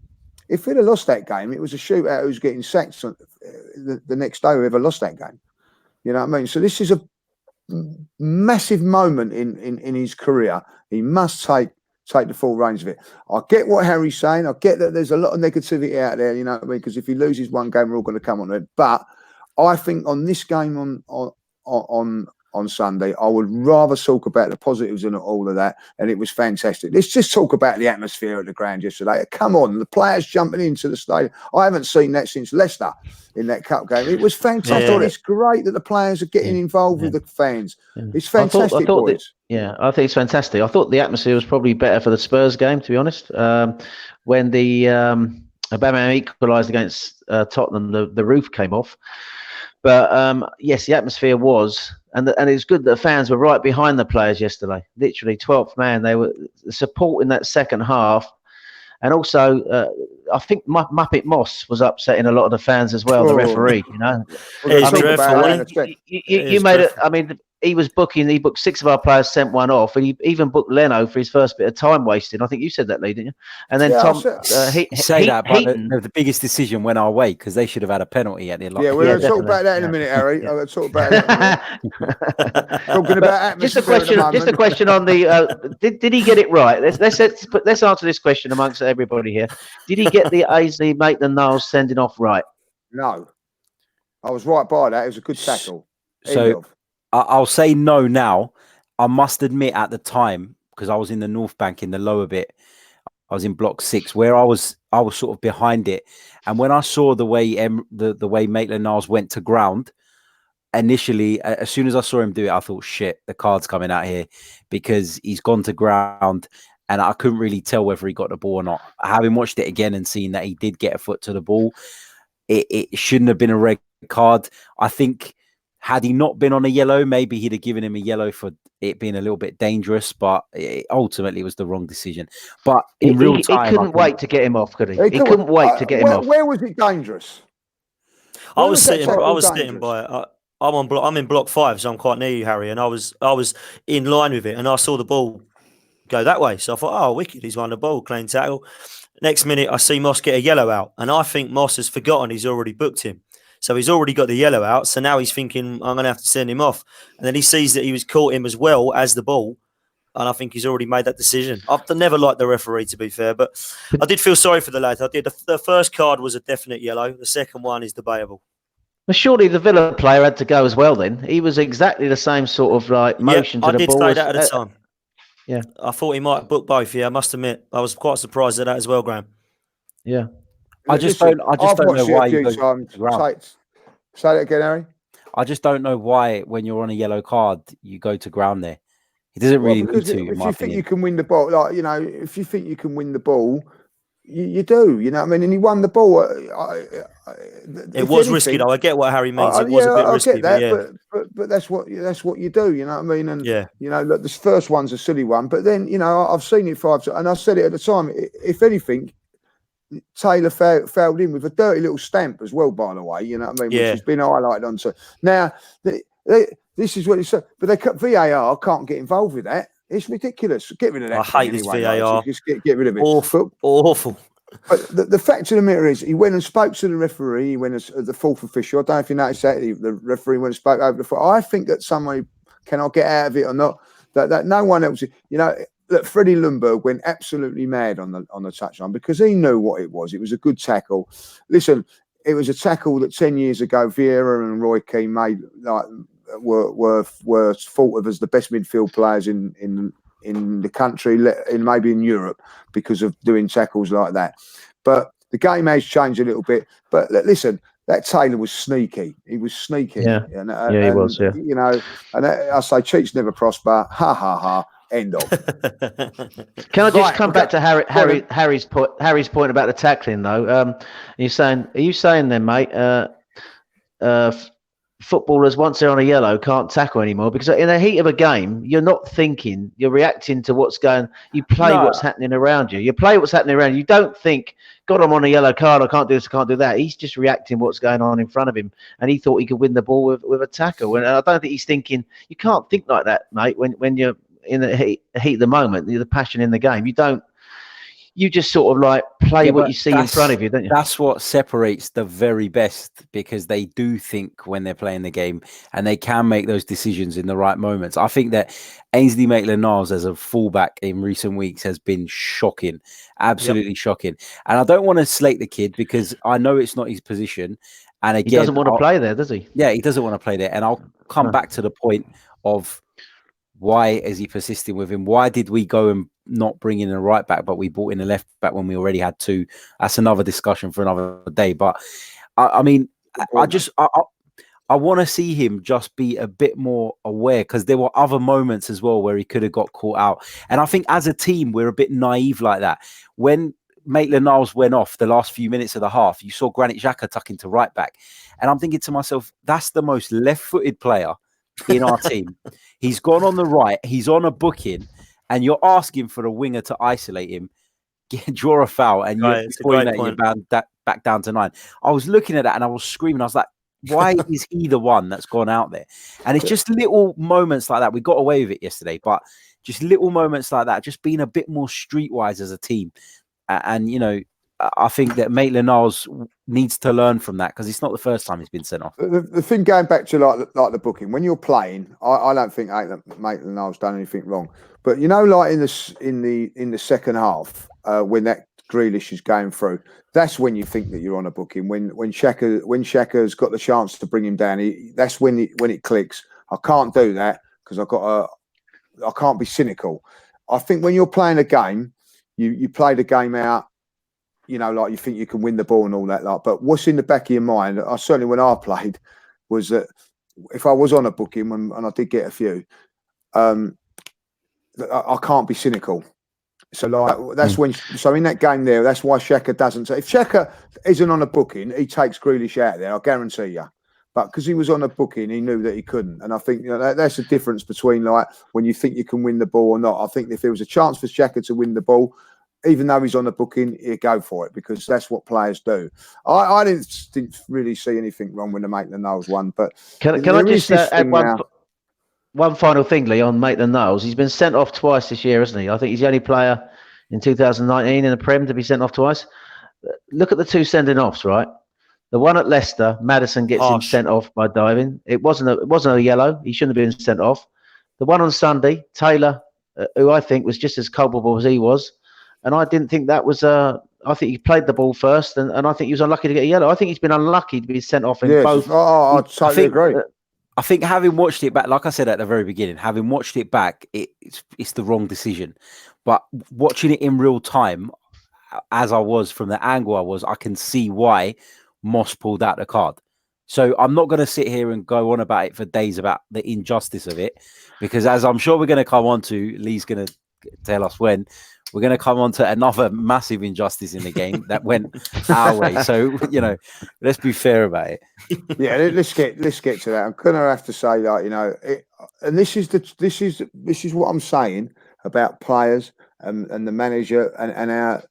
if we'd have lost that game, it was a shootout who's getting sacked the next day whoever lost that game. You know what I mean? So this is a massive moment in his career. He must take the full range of it. I get what Harry's saying. I get that there's a lot of negativity out there, you know what I mean? Because if he loses one game, we're all going to come on it. But I think on this game on Sunday, I would rather talk about the positives and all of that, and it was fantastic. Let's just talk about the atmosphere at the ground yesterday. Come on, the players jumping into the stadium. I haven't seen that since Leicester in that cup game. It was fantastic. Yeah. It's great that the players are getting involved with the fans. It's fantastic, boys. I think it's fantastic. I thought the atmosphere was probably better for the Spurs game, to be honest. When the Aubameyang equalised against Tottenham, the roof came off. But yes, the atmosphere was, and it's good that the fans were right behind the players yesterday. Literally 12th man. They were supporting that second half, and also I think Muppet Moss was upsetting a lot of the fans as well. The referee, you know, you made it. I mean, he booked 6 of our players, sent one off, and he even booked Leno for his first bit of time wasting. I think you said that, Lee, didn't you? And then Tom, the biggest decision went our way because they should have had a penalty at the end. Yeah, we're going to talk about that in a minute, Harry. I'm going to talk about that. Talking about atmosphere. Just a question on the. Did he get it right? Let's answer this question amongst everybody here. Did he get the Ainsley Maitland-Niles sending off right? No, I was right by that. It was a good tackle. So I'll say no now. I must admit at the time, because I was in the North Bank in the lower bit, I was in block 6 where I was sort of behind it. And when I saw the way the way Maitland-Niles went to ground, initially, as soon as I saw him do it, I thought, shit, the card's coming out here, because he's gone to ground and I couldn't really tell whether he got the ball or not. Having watched it again and seen that he did get a foot to the ball, it shouldn't have been a red card. I think had he not been on a yellow, maybe he'd have given him a yellow for it being a little bit dangerous, but ultimately it was the wrong decision. But in real time, he couldn't wait to get him off, could he? He couldn't wait to get him off. Where was it dangerous? I was sitting by. I'm in block 5, so I'm quite near you, Harry, and I was in line with it, and I saw the ball go that way. So I thought, oh, wicked, he's won the ball, clean tackle. Next minute, I see Moss get a yellow out, and I think Moss has forgotten he's already booked him. So he's already got the yellow out. So now he's thinking, I'm going to have to send him off. And then he sees that he was caught him as well as the ball. And I think he's already made that decision. I've never liked the referee, to be fair, but I did feel sorry for the lad. I did. The first card was a definite yellow. The second one is debatable. Well, surely the Villa player had to go as well then. He was exactly the same sort of like motion to the ball. I did say that at the time. Yeah. I thought he might book both. Yeah, I must admit. I was quite surprised at that as well, Graham. Yeah. I just don't know why you go to ground. Say that again, Harry. I just don't know why when you're on a yellow card you go to ground there. He doesn't really need to. If you think you can win the ball, like if you think you can win the ball, you do. You know what I mean? And he won the ball. It was risky, though. I get what Harry means. It was a bit risky, I get that, but that's what you do. You know what I mean? And look, this first one's a silly one, but then I've seen it 5 times, and I said it at the time. If anything, Taylor fouled in with a dirty little stamp as well, by the way, you know what I mean? Which has been highlighted onto. Now, this is what it's said, but VAR can't get involved with that. It's ridiculous. Get rid of that. I hate this VAR. Like, just get rid of it. Awful. But the fact of the matter is, he went and spoke to the referee. He went as the fourth official. I don't know if you noticed that. The referee went and spoke over the foot. I think that somebody cannot get out of it or not. That no one else, that Freddie Ljungberg went absolutely mad on the touchline because he knew what it was. It was a good tackle. Listen, it was a tackle that 10 years ago Vieira and Roy Keane made, like, were thought of as the best midfield players in the country, maybe in Europe, because of doing tackles like that. But the game has changed a little bit. But listen, that Taylor was sneaky. He was sneaky. Yeah, he was. Yeah, you know, and I say cheats never prosper. Ha ha ha. End of. Can I just come back to Harry's point about the tackling though? Are you saying then, mate? Footballers, once they're on a yellow, can't tackle anymore, because in the heat of a game, you're not thinking, you're reacting to what's going. You play what's happening around you. You play what's happening around you. You don't think, God, I'm on a yellow card, I can't do this, I can't do that. He's just reacting what's going on in front of him, and he thought he could win the ball with a tackle. And I don't think he's thinking. You can't think like that, mate. When you're in the heat of the moment, the passion in the game, you don't. You just sort of like play what you see in front of you, don't you? That's what separates the very best, because they do think when they're playing the game, and they can make those decisions in the right moments. I think that Ainsley Maitland-Niles as a fullback in recent weeks has been shocking, absolutely shocking. And I don't want to slate the kid, because I know it's not his position. And again, he doesn't want to play there, does he? Yeah, he doesn't want to play there. And I'll come back to the point of, why is he persisting with him? Why did we go and not bring in a right back, but we brought in a left back when we already had two? That's another discussion for another day. But I mean, I want to see him just be a bit more aware, because there were other moments as well where he could have got caught out. And I think as a team, we're a bit naive like that. When Maitland-Niles went off the last few minutes of the half, you saw Granit Xhaka tuck into right back. And I'm thinking to myself, that's the most left-footed player in our team. He's gone on the right, he's on a booking, and you're asking for the winger to isolate him, draw a foul, and you're bound back down to 9. I was looking at that and I was screaming. I was like, why is he the one that's gone out there? And it's just little moments like that. We got away with it yesterday, but just little moments like that, just being a bit more streetwise as a team. And you know, I think that Maitland-Niles needs to learn from that, because it's not the first time he's been sent off. The thing, going back to like the booking, when you're playing, I don't think Maitland-Niles done anything wrong. But you know, like in the second half, when that Grealish is going through, that's when you think that you're on a booking. When Xhaka's got the chance to bring him down, that's when it clicks. I can't do that because I can't be cynical. I think when you're playing a game, you play the game out. You know, like you think you can win the ball and all that. Like, but what's in the back of your mind? Certainly when I played, was that if I was on a booking, and I did get a few, I can't be cynical. So like that's when. So in that game there, that's why Xhaka doesn't. If Xhaka isn't on a booking, he takes Grealish out there. I guarantee you. But because he was on a booking, he knew that he couldn't. And I think that's the difference between like when you think you can win the ball or not. I think if there was a chance for Xhaka to win the ball, even though he's on the booking, he'd go for it, because that's what players do. I didn't really see anything wrong with the Maitland-Niles one. But can I just add one final thing, Lee, on Maitland-Niles? He's been sent off twice this year, hasn't he? I think he's the only player in 2019 in the Prem to be sent off twice. Look at the two sending offs, right? The one at Leicester, Maddison gets him sent off by diving. It wasn't a yellow. He shouldn't have been sent off. The one on Sunday, Taylor, who I think was just as culpable as he was, and I didn't think that was I think he played the ball first, and I think he was unlucky to get a yellow. I think he's been unlucky to be sent off in both. Oh, I totally agree. I think having watched it back, like I said at the very beginning, having watched it back, it's the wrong decision. But watching it in real time, as I was from the angle I was, I can see why Moss pulled out the card. So I'm not going to sit here and go on about it for days about the injustice of it, because as I'm sure we're going to come on to, Lee's going to tell us when, we're going to come on to another massive injustice in the game that went our way. So, you know, let's be fair about it. Yeah, let's get to that. I'm going to have to say that, you know, and this is what I'm saying about players and the manager and our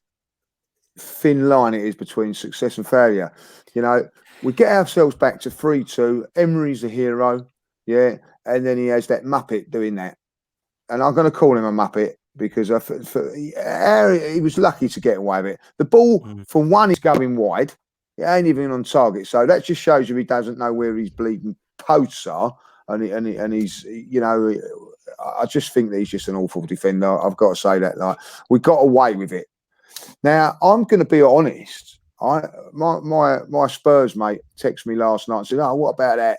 thin line it is between success and failure. You know, we get ourselves back to 3-2. Emery's a hero, yeah, and then he has that Muppet doing that, and I'm going to call him a Muppet because he was lucky to get away with it. The ball, for one, is going wide. It ain't even on target, so that just shows you he doesn't know where his bleeding posts are, and he's, you know, I just think that he's just an awful defender. I've got to say that. Like, we got away with it. Now, I'm going to be honest. My Spurs mate texted me last night and said, "Oh, what about that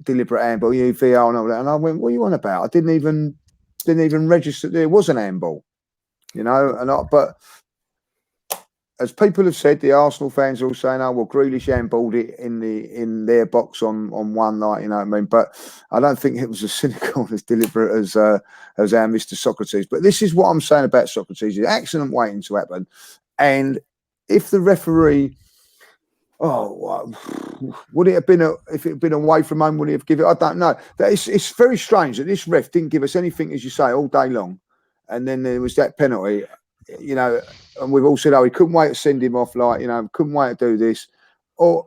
deliberate handball? You VR and all that." And I went, "What are you on about? I didn't even register there was an handball, you know." But as people have said, the Arsenal fans are all saying, "Oh, well, Grealish handballed it in their box on one night," you know what I mean? But I don't think it was as cynical and as deliberate as our Mr. Sokratis. But this is what I'm saying about Sokratis: the accident waiting to happen, and if the referee, would it have been if it had been away from home? Would he have given it? I don't know. It's very strange that this ref didn't give us anything, as you say, all day long, and then there was that penalty. You know, and we've all said, "Oh, he couldn't wait to send him off," like, you know, couldn't wait to do this, but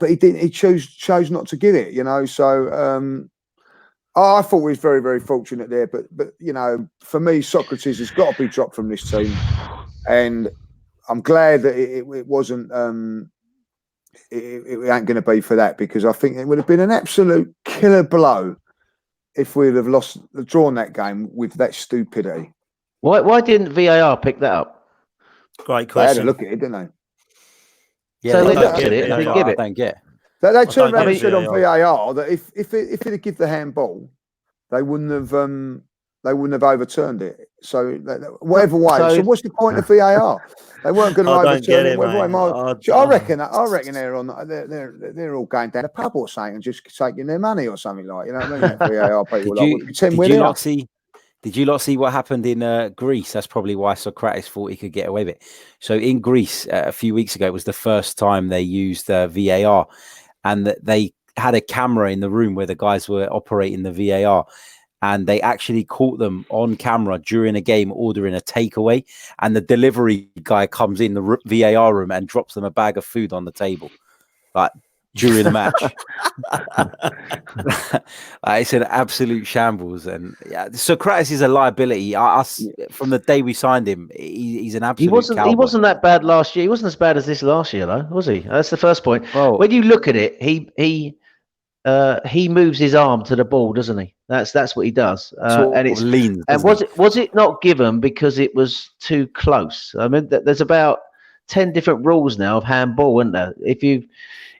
he didn't. He chose not to give it. You know, so I thought we was very, very fortunate there. But you know, for me, Sokratis has got to be dropped from this team, and I'm glad that it wasn't. It ain't going to be for that, because I think it would have been an absolute killer blow if we'd have drawn that game with that stupidity. Why didn't VAR pick that up? Great They had question. a look at it, didn't they? Yeah, So they don't looked get at it and didn't give I it. don't get. They turned around and get said on VAR. VAR that if they'd have give the handball, they wouldn't have overturned it. So whatever way. So what's the point of VAR? They weren't going to I don't get overturn it. it, Whatever way. mate. I reckon they're all going down the pub or something and just taking their money or something, like, you know what I mean? VAR people Did you lot see what happened in Greece? That's probably why Sokratis thought he could get away with it. So in Greece, a few weeks ago, it was the first time they used VAR, and that they had a camera in the room where the guys were operating the VAR, and they actually caught them on camera during a game ordering a takeaway, and the delivery guy comes in the VAR room and drops them a bag of food on the table, like during the match. It's an absolute shambles, and Sokratis is a liability. From the day we signed him, he's an absolute. He wasn't that bad last year. He wasn't as bad as this last year, though, was he? That's the first point. Well, when you look at it, he moves his arm to the ball, doesn't he? That's what he does. And it's leans. And was it not given because it was too close? I mean, there's about 10 different rules now of handball, isn't there?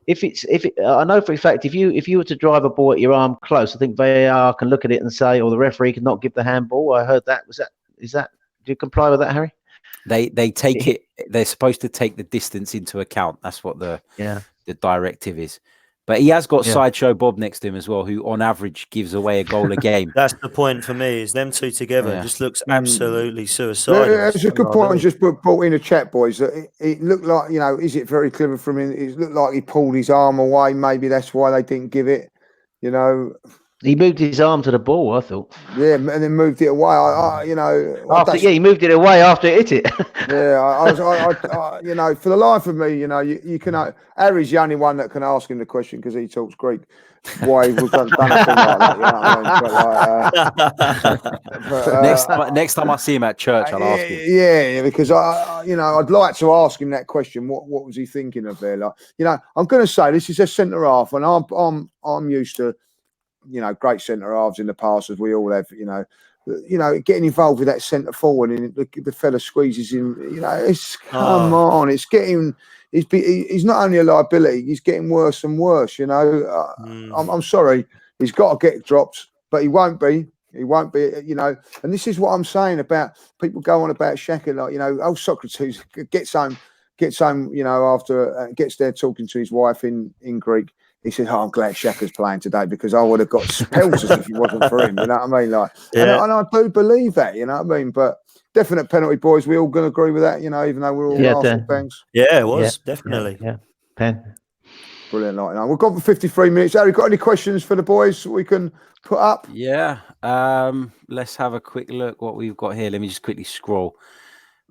I know for a fact, if you were to drive a ball at your arm close, I think VAR can look at it and say, or the referee can not give the handball. I heard that. Is that? Do you comply with that, Harry? They take it. They're supposed to take the distance into account. That's what the directive is. But he has got Sideshow Bob next to him as well, who on average gives away a goal a game. That's the point for me, is them two together just looks absolutely suicidal. That's a good point. Just brought in a chat, boys. It looked like, you know, is it very clever from him? It looked like he pulled his arm away. Maybe that's why they didn't give it, you know. He moved his arm to the ball, I thought. Yeah, and then moved it away. He moved it away after it hit it. I you know, for the life of me, you know, you can. Harry's the only one that can ask him the question because he talks Greek. Why he was done a thing like that? You know what I mean? Next time I see him at church, I'll ask him. Yeah, because I'd like to ask him that question. What was he thinking of there? Like, you know, I'm going to say this is a centre half, and I'm used to, you know, great centre halves in the past, as we all have. You know, getting involved with that centre forward, and the fella squeezes him. You know, it's come on, it's getting. He's not only a liability; he's getting worse and worse. You know, I'm sorry, he's got to get dropped, but he won't be. He won't be. You know, and this is what I'm saying about people go on about Xhaka, like, you know, Sokratis gets home. You know, after gets there talking to his wife in Greek. He said, "Oh, I'm glad Xhaka's playing today because I would have got pelters if it wasn't for him." You know what I mean? Like, and I do believe that. You know what I mean? But definite penalty, boys. We all going to agree with that. You know, even though we're all Arsenal fans. Yeah, it was definitely. Yeah, pen. Brilliant. Like, you know, we've got for 53 minutes. Harry, got any questions for the boys we can put up? Yeah. Let's have a quick look what we've got here. Let me just quickly scroll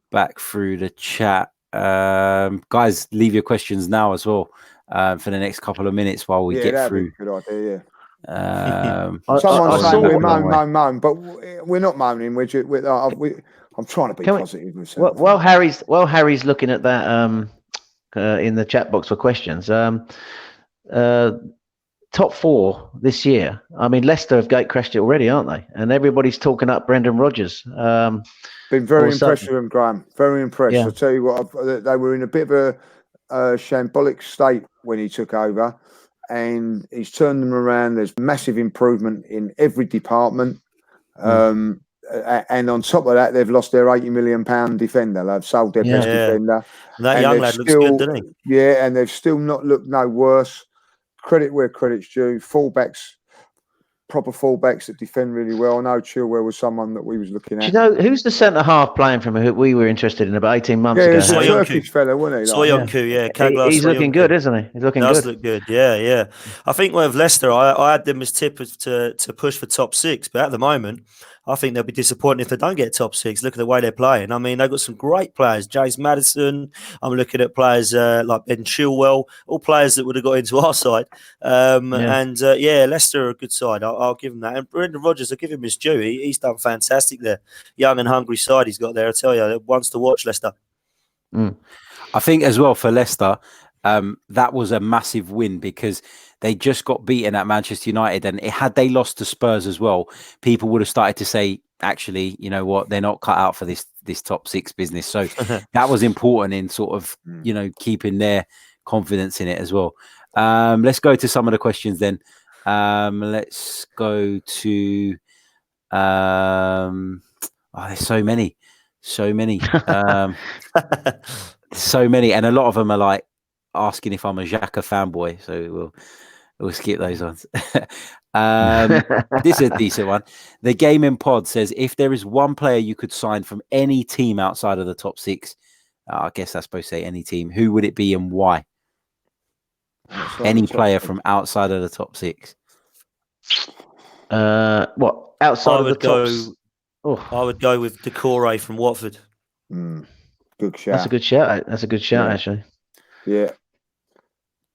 back through the chat. Guys, leave your questions now as well. For the next couple of minutes while we get through. Be a good idea, Someone's saying we moan, but we're not moaning. I'm trying to be positive. While Harry's looking at that in the chat box for questions, top 4 this year. I mean, Leicester have gate crashed it already, aren't they? And everybody's talking up Brendan Rodgers. Been very impressed with him, Graham. Very impressed. Yeah. I'll tell you what, they were in a bit of a shambolic state when he took over, and he's turned them around. There's massive improvement in every department. And on top of that, they've lost their £80 million defender. They've sold their best defender. And that young lad looks good, doesn't he? Yeah, and they've still not looked no worse. Credit where credit's due. Proper fullbacks that defend really well. I know Chilwell was someone that we was looking at. Do you know who's the centre half playing from who we were interested in about 18 months ago? Yeah, he's a Turkish fella, wasn't he? Soyuncu, He's looking good, isn't he? He's looking good. Does look good, yeah. I think with Leicester, I had them as tippers to push for top 6, but at the moment, I think they'll be disappointed if they don't get top 6. Look at the way they're playing. I mean, they've got some great players. James Maddison. I'm looking at players like Ben Chilwell, all players that would have got into our side. Leicester are a good side. I'll give them that. And Brendan Rodgers, I'll give him his due. He's done fantastic there. Young and hungry side he's got there. I tell you, wants to watch Leicester. I think as well for Leicester, that was a massive win because they just got beaten at Manchester United, and had they lost to Spurs as well, people would have started to say, actually, you know what, they're not cut out for this top 6 business. So that was important in sort of, keeping their confidence in it as well. Let's go to some of the questions then. Let's go to there's so many. So many, and a lot of them are like asking if I'm a Xhaka fanboy. So we'll skip those ones. This is a decent one. The Gaming Pod says, if there is one player you could sign from any team outside of the top 6, I guess that's supposed to say any team, who would it be and why? Any player from outside of the top 6. What outside of the top? I would go with Decore from Watford. Good shout. That's a good shout. That's a good shout, actually. Yeah.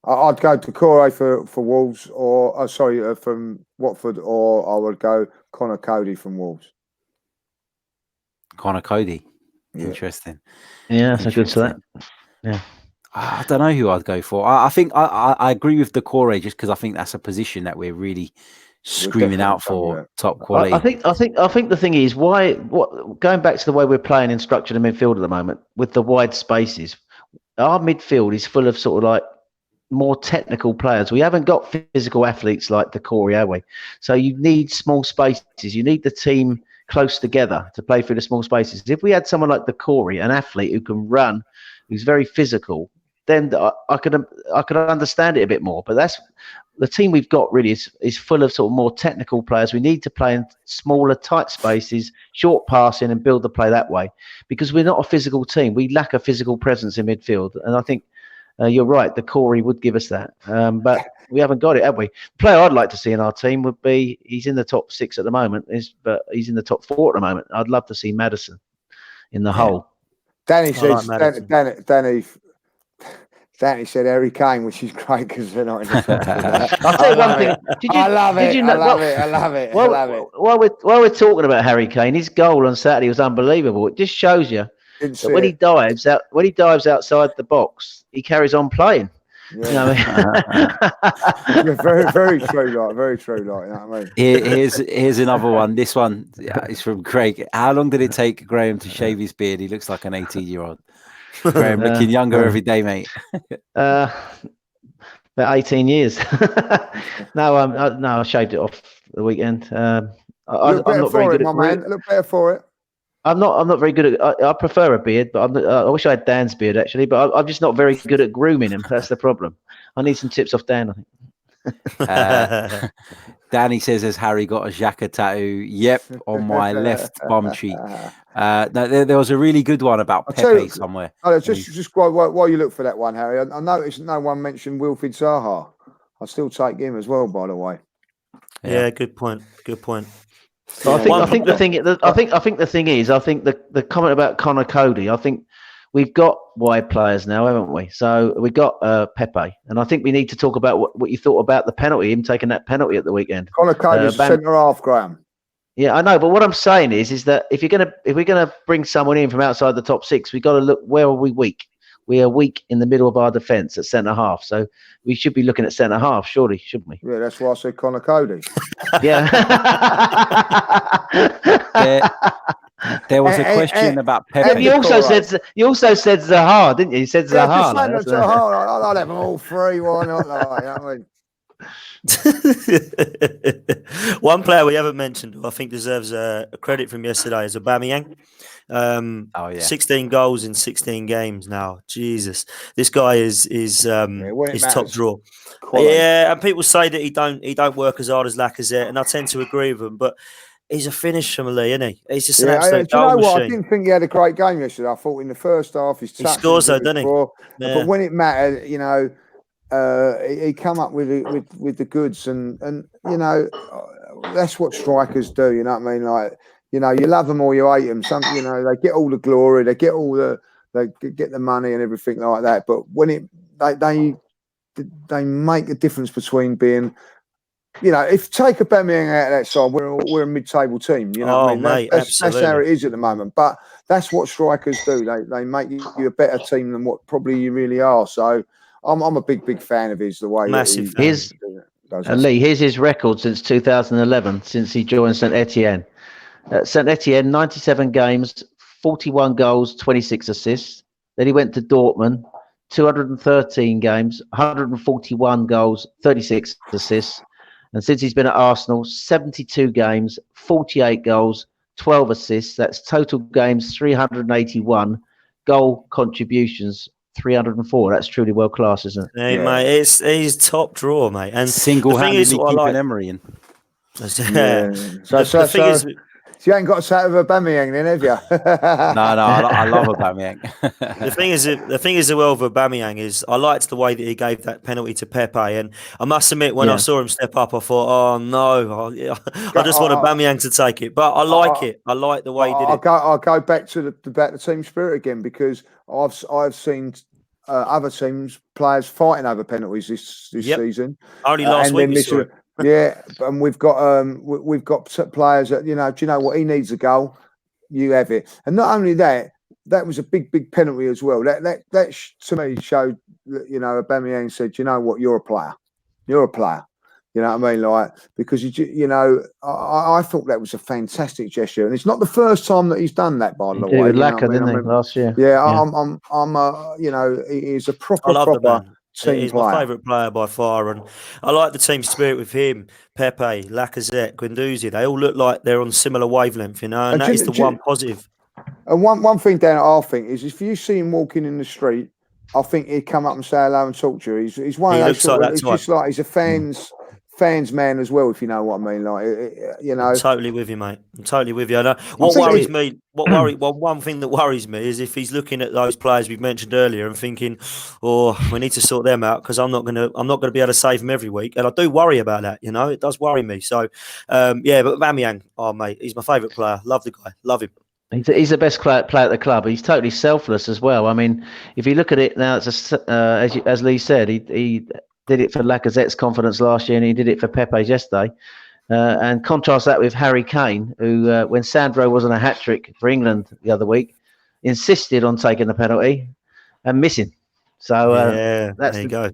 I'd go Decore for Wolves, from Watford, or I would go Connor Cody from Wolves. Connor Cody. Interesting. Yeah, that's a good select. Yeah. I don't know who I'd go for. I think I agree with Decore just because I think that's a position that we're really screaming out for top quality. I think the thing is going back to the way we're playing in structured midfield at the moment with the wide spaces, our midfield is full of sort of like more technical players. We haven't got physical athletes like Decore, have we? So you need small spaces. You need the team close together to play through the small spaces. If we had someone like Decore, an athlete who can run, who's very physical, then I could understand it a bit more. But that's the team we've got really is full of sort of more technical players. We need to play in smaller, tight spaces, short passing, and build the play that way. Because we're not a physical team. We lack a physical presence in midfield. And I think you're right. The Corey would give us that. But we haven't got it, have we? The player I'd like to see in our team would be, he's in the top 6 at the moment, but he's in the top 4 at the moment. I'd love to see Maddison in the hole. Danny says, Danny said Harry Kane, which is great because they're not in the top. I'll tell you one thing. I love it. I love it. While we're talking about Harry Kane, his goal on Saturday was unbelievable. It just shows you that when he dives outside the box, he carries on playing. Yeah. You know what I mean? very, very true. Very true. You know what I mean? Here's another one. This one is from Craig. How long did it take Graham to shave his beard? He looks like an 18-year-old. Graham looking younger every day, mate. About 18 years. No, I shaved it off the weekend. I'm not very good at it. Look better for it. I'm not very good at. I prefer a beard, but I wish I had Dan's beard actually. But I'm just not very good at grooming him. That's the problem. I need some tips off Dan, I think. Danny says, has Harry got a Xhaka tattoo? Yep, on my left bum cheek. There was a really good one about Pepe somewhere. Just while you look for that one, Harry, I noticed no one mentioned Wilfried Zaha. I'll still take him as well, by the way. Yeah, good point. I think the thing is, I think the comment about Connor Cody, I think we've got wide players now, haven't we? So we got Pepe, and I think we need to talk about what you thought about the penalty, him taking that penalty at the weekend. Connor Cody's centre half, Graham. Yeah, I know, but what I'm saying is that if we're gonna bring someone in from outside the top 6, we've got to look, where are we weak? we are weak in the middle of our defence at centre half. So we should be looking at centre half, surely, shouldn't we? Yeah, that's why I said Connor Cody. Yeah. There was a question about Pepe. You also said Zaha, didn't you? You said Yeah, Zaha. just say Zaha. I'll have them all three. Why not? Like, you know what I mean? One player we haven't mentioned who I think deserves a credit from yesterday is Aubameyang. 16 goals in 16 games now. Jesus, this guy is top draw. Quality. Yeah, and people say that he don't work as hard as Lacazette, and I tend to agree with him. But he's a finisher, Lee, isn't he? He's just an absolute goal machine. What? I didn't think he had a great game yesterday. I thought in the first half he scores though, doesn't he? Yeah. But when it mattered, you know. He come up with the goods, and you know that's what strikers do. You know what I mean? Like, you know, you love them or you hate them. Some, you know, they get all the glory, they get the money and everything like that. But when they make a difference between being, you know, if take Aubameyang out of that side, we're a mid-table team. You know what I mean? Mate, that's how it is at the moment. But that's what strikers do. They make you a better team than what probably you really are. So. I'm a big fan of his. The way massive. Lee, here's his record since 2011, since he joined St Etienne. St Etienne, 97 games, 41 goals, 26 assists. Then he went to Dortmund, 213 games, 141 goals, 36 assists. And since he's been at Arsenal, 72 games, 48 goals, 12 assists. That's total games 381, goal contributions 304. That's truly world class, isn't it? Hey, mate, he's top draw, mate, and single-handedly keeping Emery in. Yeah. So you ain't got a set of Aubameyang then, have you? No, I love Aubameyang. The thing is, the world of Aubameyang is I liked the way that he gave that penalty to Pepe, and I must admit when I saw him step up, I thought, oh no, I just want Aubameyang to take it. But I like it. I like the way he did it. I'll go back to the team spirit again, because I've seen other teams players fighting over penalties this season. Only last week we saw it. Yeah, and we've got players that, you know, do you know what, he needs a goal, you have it. And not only that, that was a big penalty as well. That to me showed that, you know, Aubameyang said, you know what, you're a player. You know what I mean? Like, because you know, I thought that was a fantastic gesture, and it's not the first time that he's done that. By the way, with Lacazette, didn't he, last year? Yeah, I'm you know, he's a proper He's my favourite player by far, and I like the team spirit with him, Pepe, Lacazette, Guendouzi. They all look like they're on similar wavelength, you know, and that is the one positive. And one thing, Dan, I think is if you see him walking in the street, I think he'd come up and say hello and talk to you. He's one of those sort of, just like he's a fans man as well, if you know what I mean. Like, you know, I'm totally with you, mate. I'm totally with you. I know. One thing that worries me is if he's looking at those players we've mentioned earlier and thinking, "Oh, we need to sort them out because I'm not gonna be able to save them every week." And I do worry about that. You know, it does worry me. So, yeah. But Aubameyang, oh mate, he's my favourite player. Love the guy. Love him. He's the best player at the club. He's totally selfless as well. I mean, if you look at it now, it's as Lee said, he did it for Lacazette's confidence last year, and he did it for Pepe's yesterday. And contrast that with Harry Kane, who, when Sandro wasn't a hat-trick for England the other week, insisted on taking the penalty and missing. So that's there you go.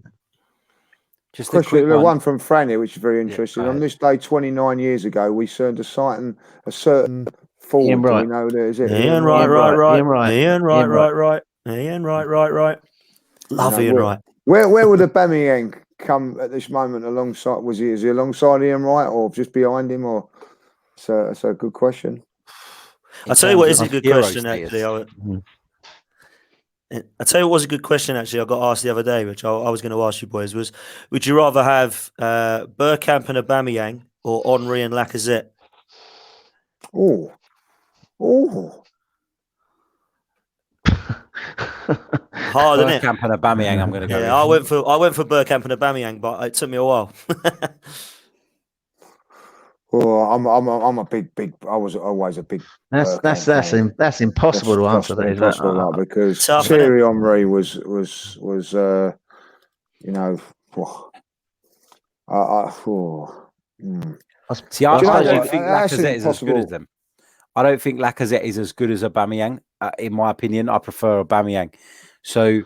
Just a quick one from Franny, which is very interesting. On this day 29 years ago, we turned a certain forward. Ian Wright. Do we know that, is it? Ian Wright. Love Ian Wright. Where would Aubameyang come at this moment alongside? Is he alongside Ian Wright or just behind him? Or that's a good question. I'll tell you what is a good question actually. I'll tell you what was a good question actually. I got asked the other day, which I was going to ask you boys, was would you rather have Bergkamp and Aubameyang or Henry and Lacazette? Oh. Hard, isn't it? Bergkamp and Aubameyang, I'm going to go. Yeah, I went for Bergkamp and Aubameyang, but it took me a while. Well, I'm a big. I was always a big. That's impossible to answer. That impossible, because Thierry Henry was you know. See, I don't think Lacazette is as good as them. I don't think Lacazette is as good as Aubameyang. In my opinion, I prefer Aubameyang. So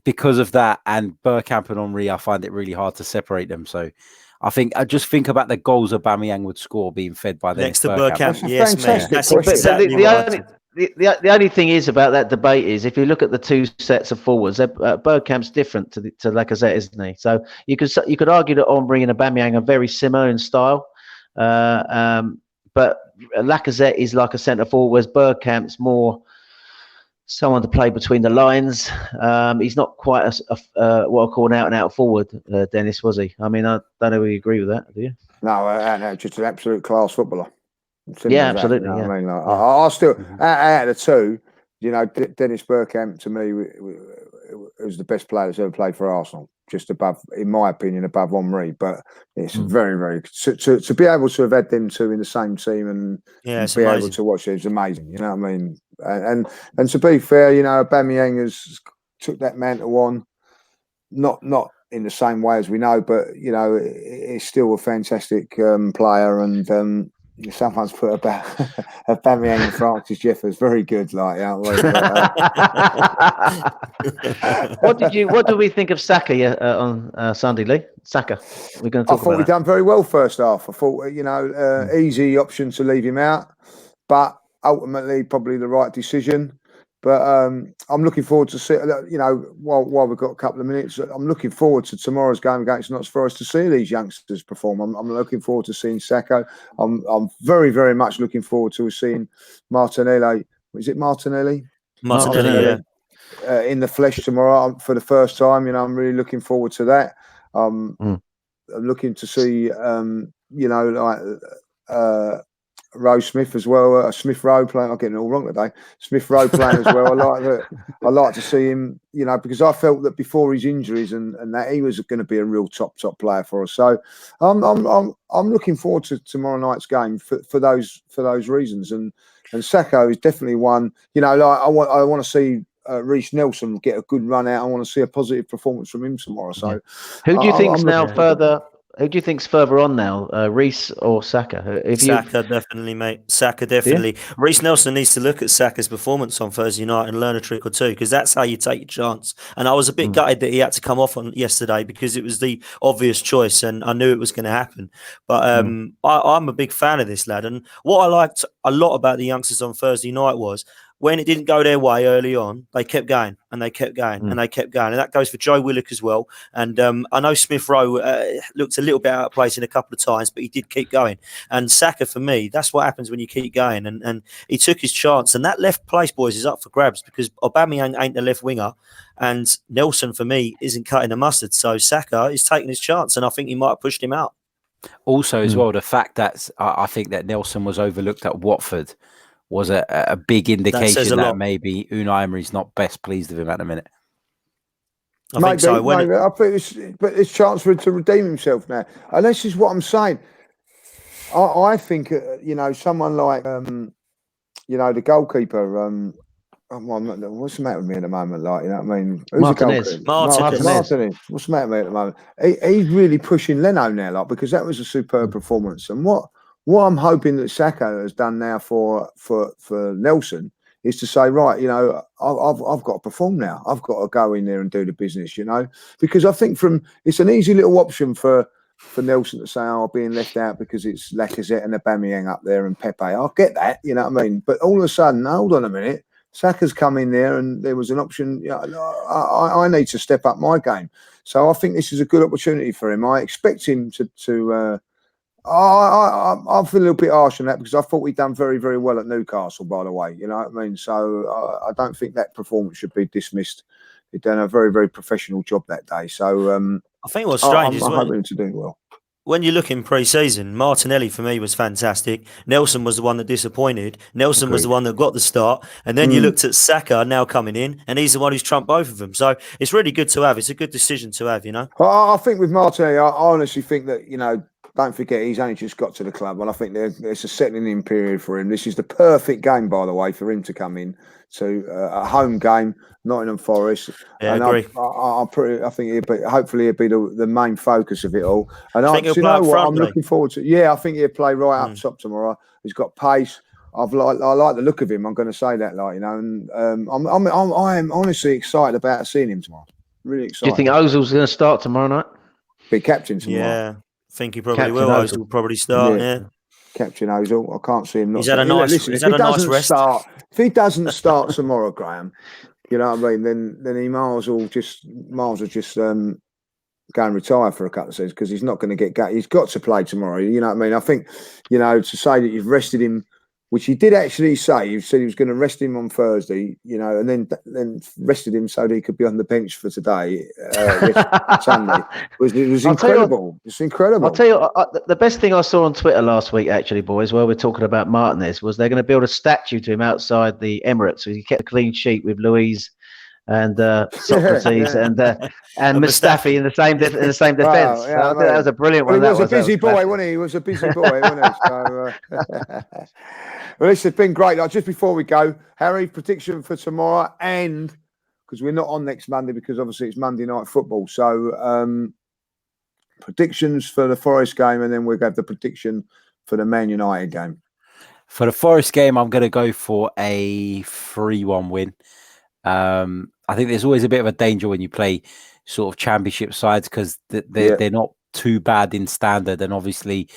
because of that and Bergkamp and Henry, I find it really hard to separate them. So I just think about the goals Aubameyang would score being fed by next to Bergkamp. Bergkamp. Yes, mate. That's But exactly the only thing is about that debate is if you look at the two sets of forwards, Bergkamp's different to Lacazette, isn't he? So you could argue that Henry and Aubameyang are very similar in style, but Lacazette is like a centre forward, whereas Bergkamp's more someone to play between the lines. He's not quite what I call an out-and-out forward, Dennis, was he? I mean, I don't know if you agree with that, do you? No, just an absolute class footballer. Absolutely. I mean, I still, out of the two, Dennis Bergkamp to me was the best player that's ever played for Arsenal. Just above, in my opinion, above Henry. But it's very, very to be able to have had them two in the same team and be amazing. able to watch it is amazing. You know what I mean? And to be fair, Aubameyang has took that mantle on, not in the same way as we know, but he's still a fantastic player and. Someone's put about Aubameyang and Francis Jeffers very good, like What did we think of Saka on Sunday, Lee? Saka, we're going to talk about. I thought we done very well first half. I thought easy option to leave him out, but ultimately probably the right decision. But I'm looking forward to see. While we've got a couple of minutes, I'm looking forward to tomorrow's game against Notts Forest to see these youngsters perform. I'm looking forward to seeing Saka. I'm very, very much looking forward to seeing Martinelli. Is it Martinelli? Martinelli, yeah. In the flesh tomorrow for the first time. I'm really looking forward to that. I'm looking to see, Rowe Smith as well, Smith Rowe playing. I'm getting it all wrong today. Smith Rowe playing as well. I like to see him, because I felt that before his injuries and that he was going to be a real top player for us. So I'm looking forward to tomorrow night's game for those reasons. And Saka is definitely one. I want to see Reece Nelson get a good run out. I want to see a positive performance from him tomorrow. So who do you think's now further? Who do you think's further on now, Reece or Saka? Saka, definitely, mate. Saka, definitely. Yeah. Reece Nelson needs to look at Saka's performance on Thursday night and learn a trick or two, because that's how you take your chance. And I was a bit gutted that he had to come off on yesterday because it was the obvious choice and I knew it was going to happen. But I'm a big fan of this lad. And what I liked a lot about the youngsters on Thursday night was when it didn't go their way early on, they kept going and they kept going and they kept going. And that goes for Joe Willock as well. And I know Smith Rowe looked a little bit out of place in a couple of times, but he did keep going. And Saka, for me, that's what happens when you keep going. And he took his chance. And that left place, boys, is up for grabs because Aubameyang ain't the left winger. And Nelson, for me, isn't cutting the mustard. So Saka is taking his chance. And I think he might have pushed him out. Also, as well, the fact that I think that Nelson was overlooked at Watford was a big indication that maybe Unai Emery's not best pleased with him at the minute. I think so. I think it's chance for him to redeem himself now. And this is what I'm saying. I think, someone like, the goalkeeper, what's the matter with me at the moment? Like, you know what I mean? Martinez. Martinez. What's the matter with me at the moment? He's really pushing Leno now, like, because that was a superb performance. And what I'm hoping that Saka has done now for Nelson is to say, right, I've got to perform now. I've got to go in there and do the business, because I think it's an easy little option for Nelson to say, I'm being left out because it's Lacazette and Aubameyang up there and Pepe. I'll get that, you know what I mean? But all of a sudden, hold on a minute, Saka's come in there and there was an option. I need to step up my game. So I think this is a good opportunity for him. I expect him to I feel a little bit harsh on that because I thought we'd done very, very well at Newcastle, by the way. You know what I mean? So I don't think that performance should be dismissed. He'd done a very, very professional job that day. So I think what's strange is I'm hoping him to do well. When you look in pre-season, Martinelli for me was fantastic. Nelson was the one that disappointed. Nelson was the one that got the start. And then you looked at Saka now coming in, and he's the one who's trumped both of them. So it's really good to have. It's a good decision to have, I think with Martinelli, I honestly think that, don't forget, he's only just got to the club, and I think there's a settling-in period for him. This is the perfect game, by the way, for him to come in to a home game, Nottingham Forest. Yeah, and I agree. I think hopefully he'll be the main focus of it all. And I think he'll play up front, I'm looking forward to. Yeah, I think he'll play right up top tomorrow. He's got pace. I like the look of him. I'm going to say that, like, you know, and I am honestly excited about seeing him tomorrow. Really excited. Do you think Ozil's going to start tomorrow night? Be captain tomorrow. Yeah, I think he probably Captain will. Ozil. Ozil will probably start. Yeah. Yeah. Captain Ozil. I can't see him not. He's had a nice. Listen, He's if had he a nice doesn't rest. start, if he doesn't start tomorrow, Graham, you know what I mean? Then he might as well just go and retire for a couple of seasons because he's not going to get. He's got to play tomorrow. You know what I mean? I think, you know, to say that you've rested him, which he did actually say, he said he was going to rest him on Thursday, you know, and then rested him so that he could be on the bench for today, Sunday. It was incredible. It's incredible. I'll tell you, the best thing I saw on Twitter last week, actually, boys, while we're talking about Martinez, was they're going to build a statue to him outside the Emirates. So he kept a clean sheet with Louise and Sokratis and Mustafi in the same defence. Wow, yeah, I think that was a brilliant one. He was a busy boy, wasn't he? He was a busy boy, wasn't he? So, well, this has been great. Like, just before we go, Harry, prediction for tomorrow, and because we're not on next Monday because obviously it's Monday night football. So predictions for the Forest game, and then we'll have the prediction for the Man United game. For the Forest game, I'm going to go for a 3-1 win. I think there's always a bit of a danger when you play sort of championship sides because they're not too bad in standard, and obviously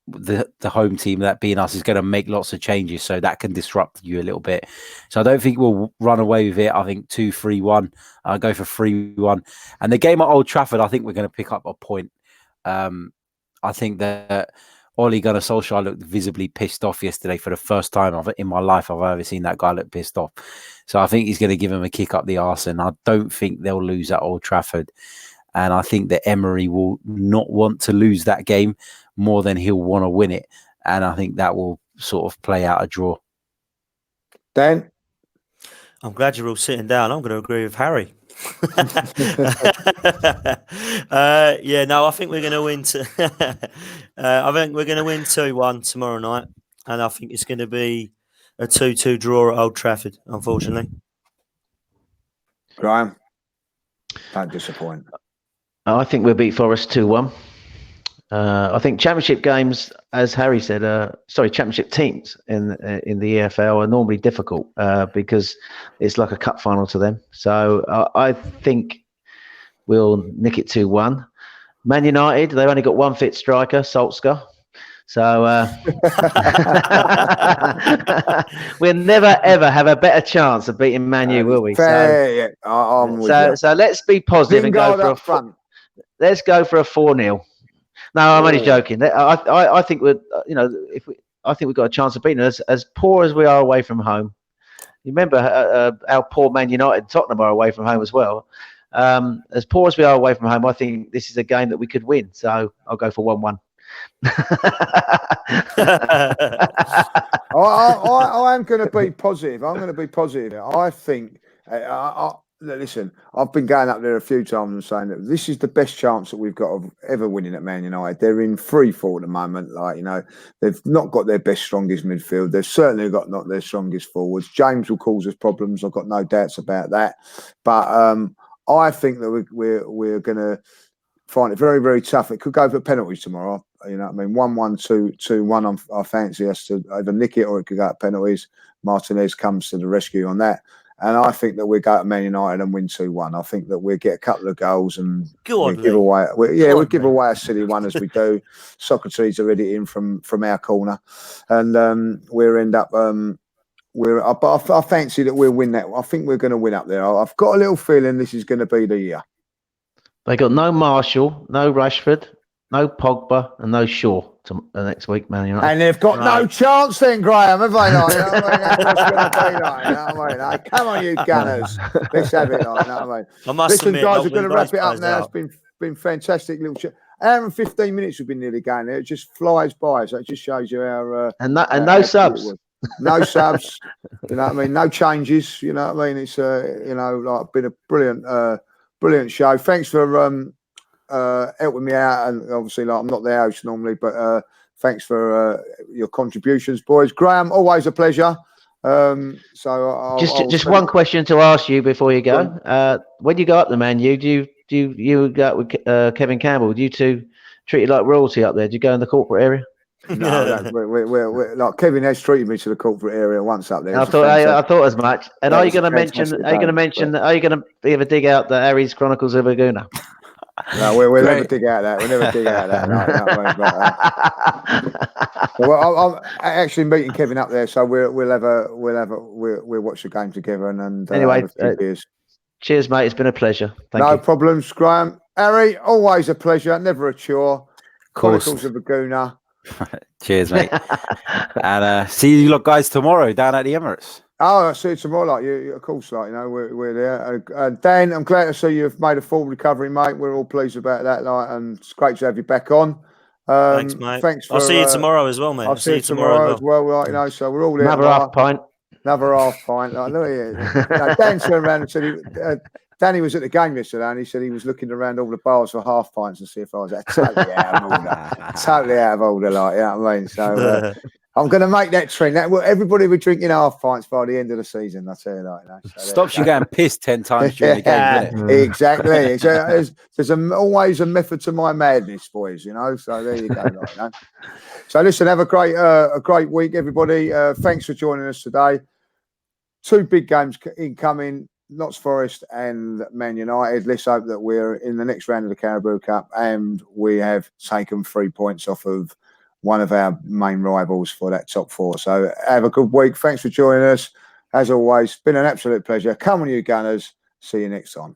the home team, that being us, is going to make lots of changes, so that can disrupt you a little bit. So I don't think we'll run away with it. I think 2-3-1. I'll go for 3-1. And the game at Old Trafford, I think we're going to pick up a point. I think that Ole Gunnar Solskjaer looked visibly pissed off yesterday for the first time in my life I've ever seen that guy look pissed off. So I think he's going to give him a kick up the arse, and I don't think they'll lose at Old Trafford. And I think that Emery will not want to lose that game more than he'll want to win it. And I think that will sort of play out a draw. Dan? I'm glad you're all sitting down. I'm going to agree with Harry. I think we're going to win. I think we're going to win 2-1 tomorrow night, and I think it's going to be a 2-2 draw at Old Trafford. Unfortunately, Graham, don't disappoint. I think we'll beat Forest 2-1. I think championship games, as Harry said, championship teams in the EFL are normally difficult because it's like a cup final to them. So I think we'll nick it 2-1. Man United, they've only got one fit striker, Solskjaer. So we'll never ever have a better chance of beating Man U, will we? Fair, so let's be positive and go for a front. Let's go for a 4-0. No, I'm only joking. I think I think we've got a chance of beating us. As poor as we are away from home, you remember how poor Man United and Tottenham are away from home as well. As poor as we are away from home, I think this is a game that we could win. So I'll go for 1-1. I am going to be positive. I'm going to be positive. I think. Listen, I've been going up there a few times and saying that this is the best chance that we've got of ever winning at Man United. They're in free fall at the moment. Like, you know, they've not got their best, strongest midfield. They've certainly got not their strongest forwards. James will cause us problems. I've got no doubts about that. But I think that we're going to find it very, very tough. It could go for penalties tomorrow. You know what I mean? 1-1, 2-1. I fancy us to either nick it or it could go to penalties. Martinez comes to the rescue on that. And I think that we'll go to Man United and win 2-1. I think that we'll get a couple of goals and we'll give away. We'll give away a silly one as we do. Sokratis already in from our corner, and we'll end up. But I fancy that we'll win that. I think we're going to win up there. I've got a little feeling this is going to be the year. They got no Marshall, no Rashford, no Pogba, and no Shaw next week, Man United. And they've got no chance then, Graham, have they not? You know what I mean? That's what's going to be like. You know what I mean? Come on, you Gunners. Let's have it like. You know what I mean? I must admit, guys, we're going to wrap it up now. It's been fantastic little chat. Hour and 15 minutes we've been nearly going there. It just flies by. So it just shows you our no subs. No subs. You know what I mean? No changes. You know what I mean? It's been a brilliant show. Thanks for helping me out, and obviously, I'm not the host normally, but thanks for your contributions, boys. Graham, always a pleasure. Just one question to ask you before you go. When you go up the Man U, do you go with Kevin Campbell? Do you two treat you like royalty up there? Do you go in the corporate area? No, we're like Kevin has treated me to the corporate area once up there. I thought as much. And Yeah, are it you was a going to mention? fantastic Are you going to game, mention? Are you going to ever dig out the Harry's Chronicles of Laguna? No, we'll never dig out that. We'll never dig out that. No, you know what I mean? Well, I'm actually meeting Kevin up there, so we'll watch the game together and Anyway, have a few beers. Cheers, mate. It's been a pleasure. Thank you. No problems, Graham. Harry, always a pleasure, never a chore. Chronicles of Laguna. Cheers, mate. And see you lot guys tomorrow down at the Emirates. Oh, I see you tomorrow. Like you, of course. Like we're there. Dan, I'm glad to see you've made a full recovery, mate. We're all pleased about that. Like, and it's great to have you back on. Thanks, mate. I'll see you tomorrow as well, mate. I'll see you tomorrow as well. Like, so we're all there. Another half pint. Another half pint. Like, look at you. Dan turned around and said, Danny was at the game yesterday, and he said he was looking around all the bars for half pints and see if I was totally out of order. Totally out of order, like, you know what I mean? So I'm going to make that trend. Everybody will be drinking half pints by the end of the season. I tell you that. So stops you getting pissed 10 times during the game, doesn't it? Exactly. There's always a method to my madness, boys. So there you go. Like, So listen, have a great week, everybody. Thanks for joining us today. 2 big games incoming. Notts Forest and Man United. Let's hope that we're in the next round of the Carabao Cup and we have taken 3 points off of one of our main rivals for that top 4. So have a good week. Thanks for joining us. As always, been an absolute pleasure. Come on, you Gunners. See you next time.